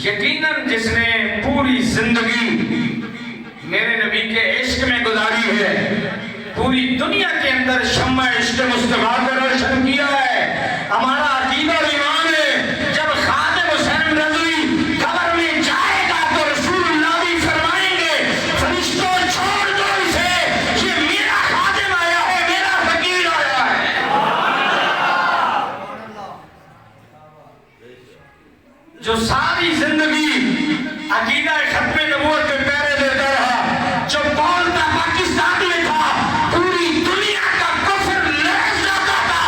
یقیناً جس نے پوری زندگی میرے نبی کے عشق میں گزاری ہے، پوری دنیا کے اندر شمع عشق مصطفیٰ کو روشن کیا ہے. ہمارا عقیدہ اور ایمان ہے جب خادم حسین رضوی قبر میں جائے گا تو رسول اللہ بھی فرمائیں گے فرشتوں چھوڑ دو اسے، یہ میرا خادم آیا ہے، میرا فقیر آیا ہے. جو ساری زندگی عقیدہ ختم نبوت کے پیرے دیتا رہا، جو بولتا پاکستان میں تھا، پوری دنیا کا کفر لہذ جاتا تھا،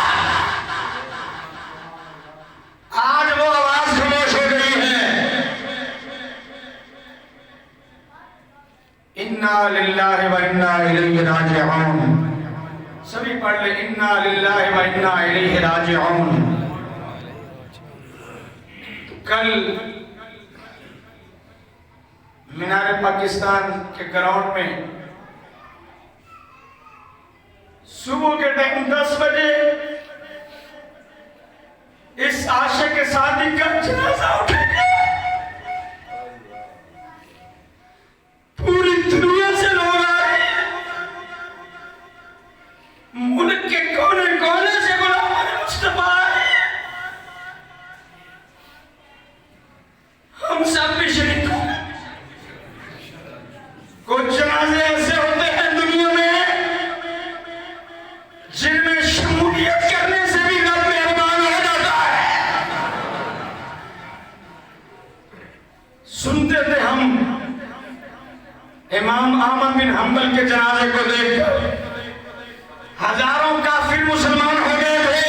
آج وہ آواز خاموش ہو گئی ہے. انا للہ و انا الیہ راجعون. سبھی پڑھ لیں انا للہ و انا الیہ راجعون. کل مینار پاکستان کے گراؤنڈ میں صبح کے ٹائم 10 بجے اس عاشق صادق کا جنازہ اٹھے گا. پوری دنیا سے لوگ آئے ہیں، ملک کے کونے کونے سے غلامان مصطفیٰ آئے ہیں. ہم سب بھی شریک ہوں. کچھ جنازے ایسے ہوتے ہیں دنیا میں جن میں شمولیت کرنے سے بھی رب مہربان ہو جاتا ہے. سنتے تھے ہم امام احمد بن حنبل کے جنازے کو دیکھ کر ہزاروں کافر مسلمان ہو گئے تھے.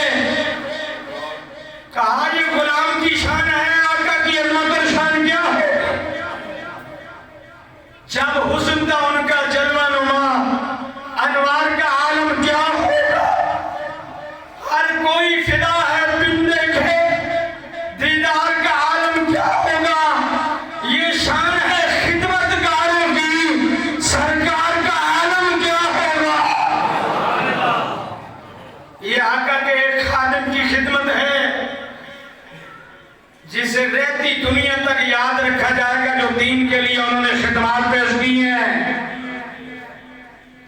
کہا یہ غلام کی شان ہے، آقا کی عظمت اور شان کیا ہے. جب حسن تھا ان کا جلوہ نما، انوار کا عالم کیا ہوگا. ہر کوئی فدا ہے بن دیکھے، دیدار کا عالم کیا ہوگا. یہ شان ہے خدمت گاروں کی، سرکار کا عالم کیا ہوگا. یہ آقا کے ایک خادم کی خدمت ہے جسے رہتی دنیا تک یاد رکھا جائے گا، جو دین کے لیے انہوں نے خدمات پیش کی ہیں.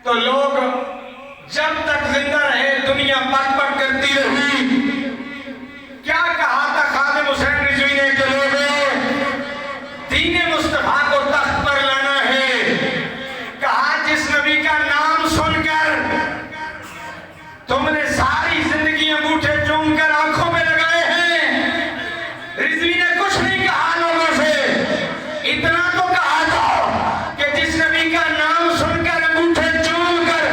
تو لوگ جب تک زندہ رہے دنیا بک بک کرتی رہی. کیا کہا تھا خادم حسین رضوی نے کہ لوگوں دین مصطفیٰ کو تخت پر لانا ہے. کہا جس نبی کا نام سن کر تم نے ساری زندگی انگوٹھے چوم کر آنکھوں میں لگائے ہیں، رضوی نے کچھ نہیں کہا لوگوں سے. اتنا تو کہا تھا کہ جس نبی کا نام سن کر انگوٹھے چوم کر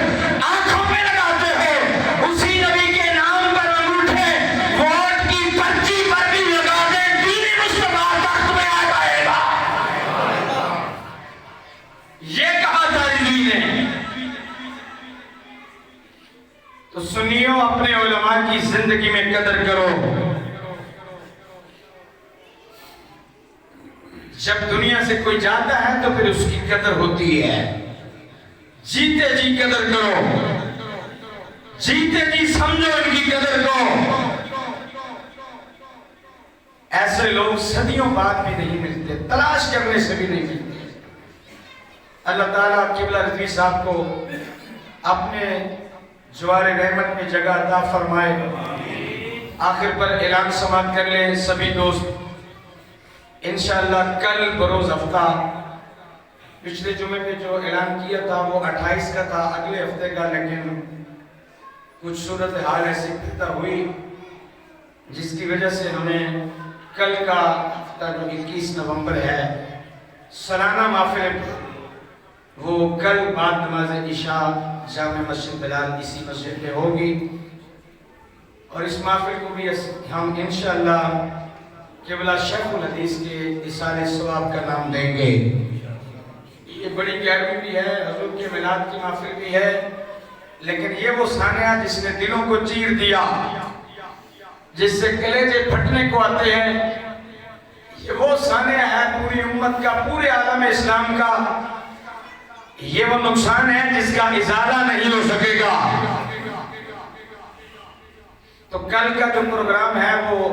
آنکھوں میں لگاتے ہو، اسی نبی کے نام پر انگوٹھے ووٹ کی پرچی پر بھی لگا دے، دین مصطفیٰ تخت میں آ جائے گا. یہ کہا تھا رضوی نے. تو سنیو، اپنے علماء کی زندگی میں قدر کرو. جب دنیا سے کوئی جاتا ہے تو پھر اس کی قدر ہوتی ہے. جیتے جی قدر کرو، جیتے جی سمجھو ان کی قدر کو. ایسے لوگ صدیوں بعد بھی نہیں ملتے، تلاش کرنے سے بھی نہیں ملتے. اللہ تعالیٰ قبلہ رضوی صاحب کو اپنے جوار رحمت میں جگہ عطا فرمائے. آخر پر اعلان سماعت کر لیں سبھی دوست. انشاءاللہ کل بروز ہفتہ، پچھلے جمعے میں جو اعلان کیا تھا وہ 28 کا تھا، اگلے ہفتے کا، لیکن کچھ صورتحال ایسی پیدا ہوئی جس کی وجہ سے ہمیں کل کا ہفتہ جو 21 نومبر ہے سالانہ محفل وہ کل بعد نماز عشاء جامع مسجد بلال اسی مسجد میں ہوگی، اور اس محفل کو بھی ہم انشاءاللہ قبلہ شیخ الحدیث کے اصالِ ثواب کا نام دیں گے۔ یہ بڑی گیارہویں بھی ہے، حضور کے میلاد کی محفل بھی ہے، لیکن یہ وہ سانحہ جس نے دلوں کو چیر دیا، جس سے کلیجے پھٹنے کو آتے ہیں، یہ وہ سانحہ ہے پوری امت کا، پورے عالم اسلام کا، یہ وہ نقصان ہے جس کا ازالہ نہیں ہو سکے گا۔ تو کل کا جو پروگرام ہے وہ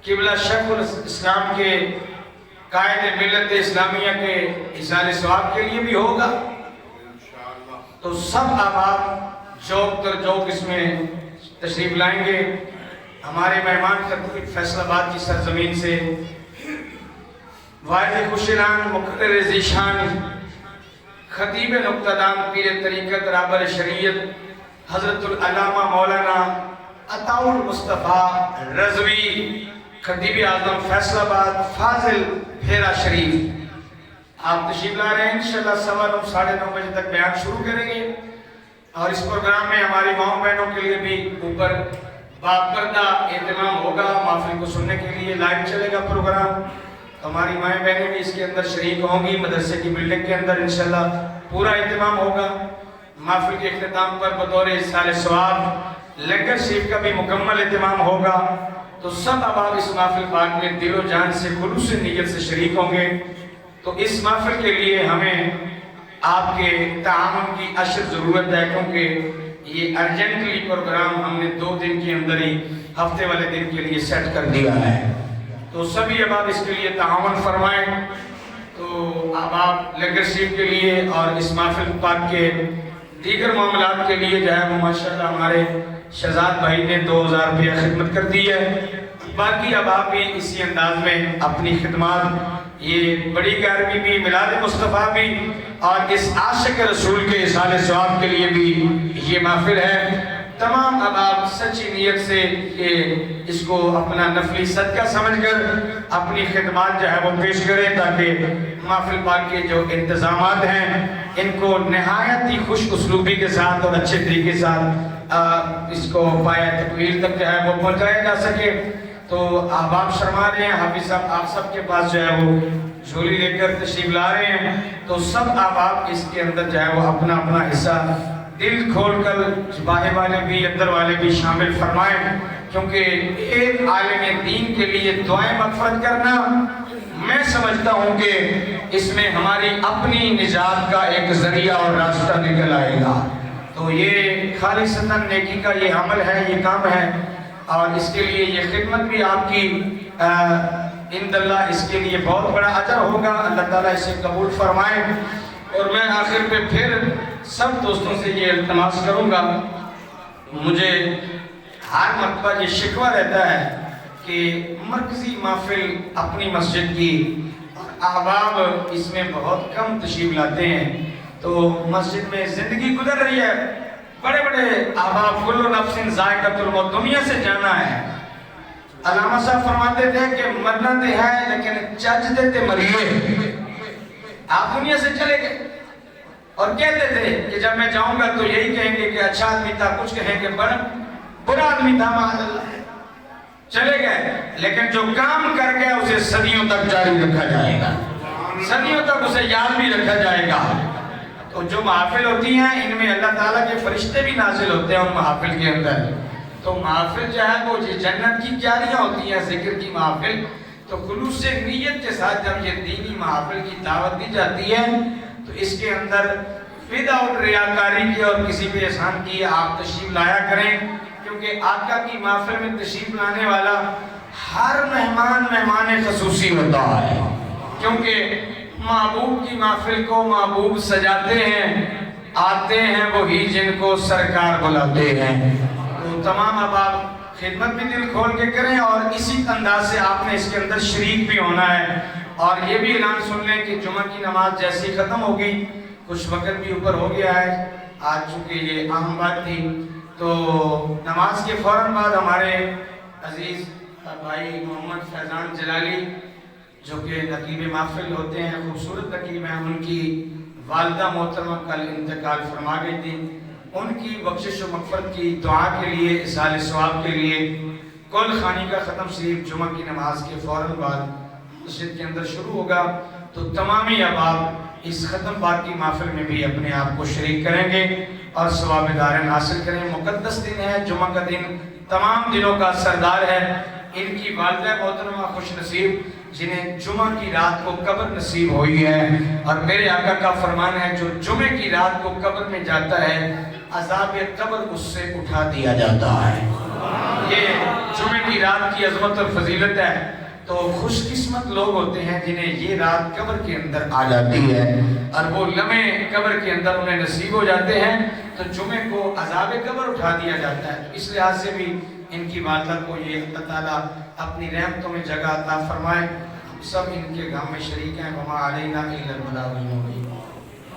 قبلہ شیخ الاسلام کے قائد ملت اسلامیہ کے اصالِ ثواب کے لیے بھی ہوگا۔ تو سب احباب جوک در جوک اس میں تشریف لائیں گے۔ ہمارے مہمان خطیب فیصل آباد کی سرزمین سے واحد خوشران مقرر ذیشان خطیب نقطہ دام پیر طریقت رابر شریعت حضرت العلامہ مولانا عطاء المصطفیٰ رضوی خطیب اعظم فیصل آباد فاضل پھیرا شریف آپ تشریف لا رہے ہیں۔ انشاءاللہ 9:15 ساڑھے 9 بجے تک بیان شروع کریں گے، اور اس پروگرام میں ہماری ماؤں بہنوں کے لیے بھی اوپر باپردہ اہتمام ہوگا۔ محفل کو سننے کے لیے لائیو چلے گا پروگرام، ہماری مائیں بہنیں بھی اس کے اندر شریک ہوں گی۔ مدرسے کی بلڈنگ کے اندر انشاءاللہ پورا اہتمام ہوگا۔ محفل کے اختتام پر بطور اصالِ ثواب لنگر شریف کا بھی مکمل اہتمام ہوگا۔ تو سب احباب اس محفل پاک میں دل و جان سے خلوص نیت سے شریک ہوں گے۔ تو اس محفل کے لیے ہمیں آپ کے تعاون کی اشد ضرورت ہے، کیونکہ یہ ارجنٹلی پروگرام ہم نے 2 دن کے اندر ہی ہفتے والے دن کے لیے سیٹ کر دیا ہے۔ تو سبھی احباب اس کے لیے تعاون فرمائیں۔ تو احباب لنگر شریف کے لیے اور اس محفل پاک کے دیگر معاملات کے لیے جو ہے وہ ماشاءاللہ ہمارے شہزاد بھائی نے 2000 روپیہ خدمت کر دی ہے۔ باقی احباب بھی اسی انداز میں اپنی خدمات، یہ بڑی 11ویں بھی، میلاد مصطفیٰ بھی، اور اس عاشق رسول کے اصالِ ثواب کے لیے بھی یہ محفل ہے۔ تمام احباب سچی نیت سے کہ اس کو اپنا نفلی صدقہ سمجھ کر اپنی خدمات جو ہے وہ پیش کریں، تاکہ محفل پاک کے جو انتظامات ہیں ان کو نہایت ہی خوش اسلوبی کے ساتھ اور اچھے طریقے کے ساتھ اس کو پایہ تکمیل تک جو ہے وہ پہنچایا جا سکے۔ تو احباب شرما رہے ہیں، حافظ صاحب آپ سب کے پاس جو ہے وہ جھولی لے کر تشریف لا رہے ہیں۔ تو سب احباب اس کے اندر جو ہے وہ اپنا اپنا حصہ دل کھول کر باہر والے بھی اندر والے بھی شامل فرمائیں، کیونکہ ایک عالم دین کے لیے دعائیں مغفرت کرنا میں سمجھتا ہوں کہ اس میں ہماری اپنی نجات کا ایک ذریعہ اور راستہ نکل آئے گا۔ تو یہ خالصتاً نیکی کا یہ عمل ہے، یہ کام ہے، اور اس کے لیے یہ خدمت بھی آپ کی عند اللہ اس کے لیے بہت بڑا اجر ہوگا۔ اللہ تعالیٰ اسے قبول فرمائے۔ اور میں آخر پہ پھر سب دوستوں سے یہ التماس کروں گا، مجھے ہر مرتبہ یہ شکوہ رہتا ہے کہ مرکزی محفل اپنی مسجد کی احباب اس میں بہت کم تشریف لاتے ہیں، تو مسجد میں زندگی گزر رہی ہے، بڑے بڑے احباب کل نفس ذائقۃ الموت، دنیا سے جانا ہے۔ علامہ صاحب فرماتے تھے کہ مرنا تے ہے لیکن چج دے تے مریے۔ آپ دنیا سے چلے گئے اور کہتے تھے کہ جب میں جاؤں گا تو یہی کہیں گے کہ اچھا آدمی تھا، کچھ کہیں کہ بڑا برا آدمی تھا، معاذ اللہ۔ چلے گئے، لیکن جو کام کر گیا اسے صدیوں تک جاری رکھا جائے گا، صدیوں تک اسے یاد بھی رکھا جائے گا۔ تو جو محافل ہوتی ہیں ان میں اللہ تعالیٰ کے فرشتے بھی نازل ہوتے ہیں ان محافل کے اندر۔ تو محافل جو ہے وہ جنت کی کیاریاں ہوتی ہیں، ذکر کی محافل۔ تو خلوص سے نیت کے ساتھ جب یہ دینی محافل کی دعوت دی جاتی ہے تو اس کے اندر وداؤٹ ریاکاری کی اور کسی پہ احسان کی آپ تشریف لایا کریں، کیونکہ آقا کی محفل میں تشریف لانے والا ہر مہمان خصوصی ہوتا ہے، کیونکہ محبوب کی محفل کو محبوب سجاتے ہیں، آتے ہیں وہی جن کو سرکار بلاتے ہیں۔ تو تمام احباب خدمت بھی دل کھول کے کریں، اور اسی انداز سے آپ نے اس کے اندر شریک بھی ہونا ہے۔ اور یہ بھی اعلان سن لیں کہ جمعہ کی نماز جیسی ختم ہوگی، کچھ وقت بھی اوپر ہو گیا ہے، آج چونکہ یہ اہم بات تھی، تو تو نماز کے فوراً بعد ہمارے عزیز بھائی محمد فیضان جلالی جو کہ نقیب محفل ہوتے ہیں، خوبصورت نقیب ہیں، ان کی والدہ محترمہ کل انتقال فرما گئی تھی، ان کی بخشش و مغفرت کی دعا کے لیے، اصحال ثواب کے لیے کل خانی کا ختم شریف جمعہ کی نماز کے فوراً بعد مسجد کے اندر شروع ہوگا، تو تمامی احباب اس ختم بات کی محفل میں بھی اپنے آپ کو شریک کریں گے اور ثواب دارین حاصل کریں۔ مقدس دن ہے، جمعہ کا دن تمام دنوں کا سردار ہے۔ ان کی والدہ محترمہ خوش نصیب جنہیں جمعہ کی رات کو قبر نصیب ہوئی ہے، اور میرے آقا کا فرمان ہے جو جمعے کی رات کو قبر میں جاتا ہے عذاب قبر اس سے اٹھا دیا جاتا ہے۔ یہ جمعے کی رات کی عظمت اور فضیلت ہے۔ تو خوش قسمت لوگ ہوتے ہیں جنہیں یہ رات قبر کے اندر آ جاتی ہے اور وہ لمحے قبر کے اندر انہیں نصیب ہو جاتے ہیں، تو جمعے کو عذاب قبر اٹھا دیا جاتا ہے۔ اس لحاظ سے بھی ان کی والدہ کو یہ اللہ تعالیٰ اپنی رحمتوں میں جگہ عطا فرمائے۔ ہم سب ان کے غم میں شریک ہیں۔ وما علینا الا البلاغ المبین۔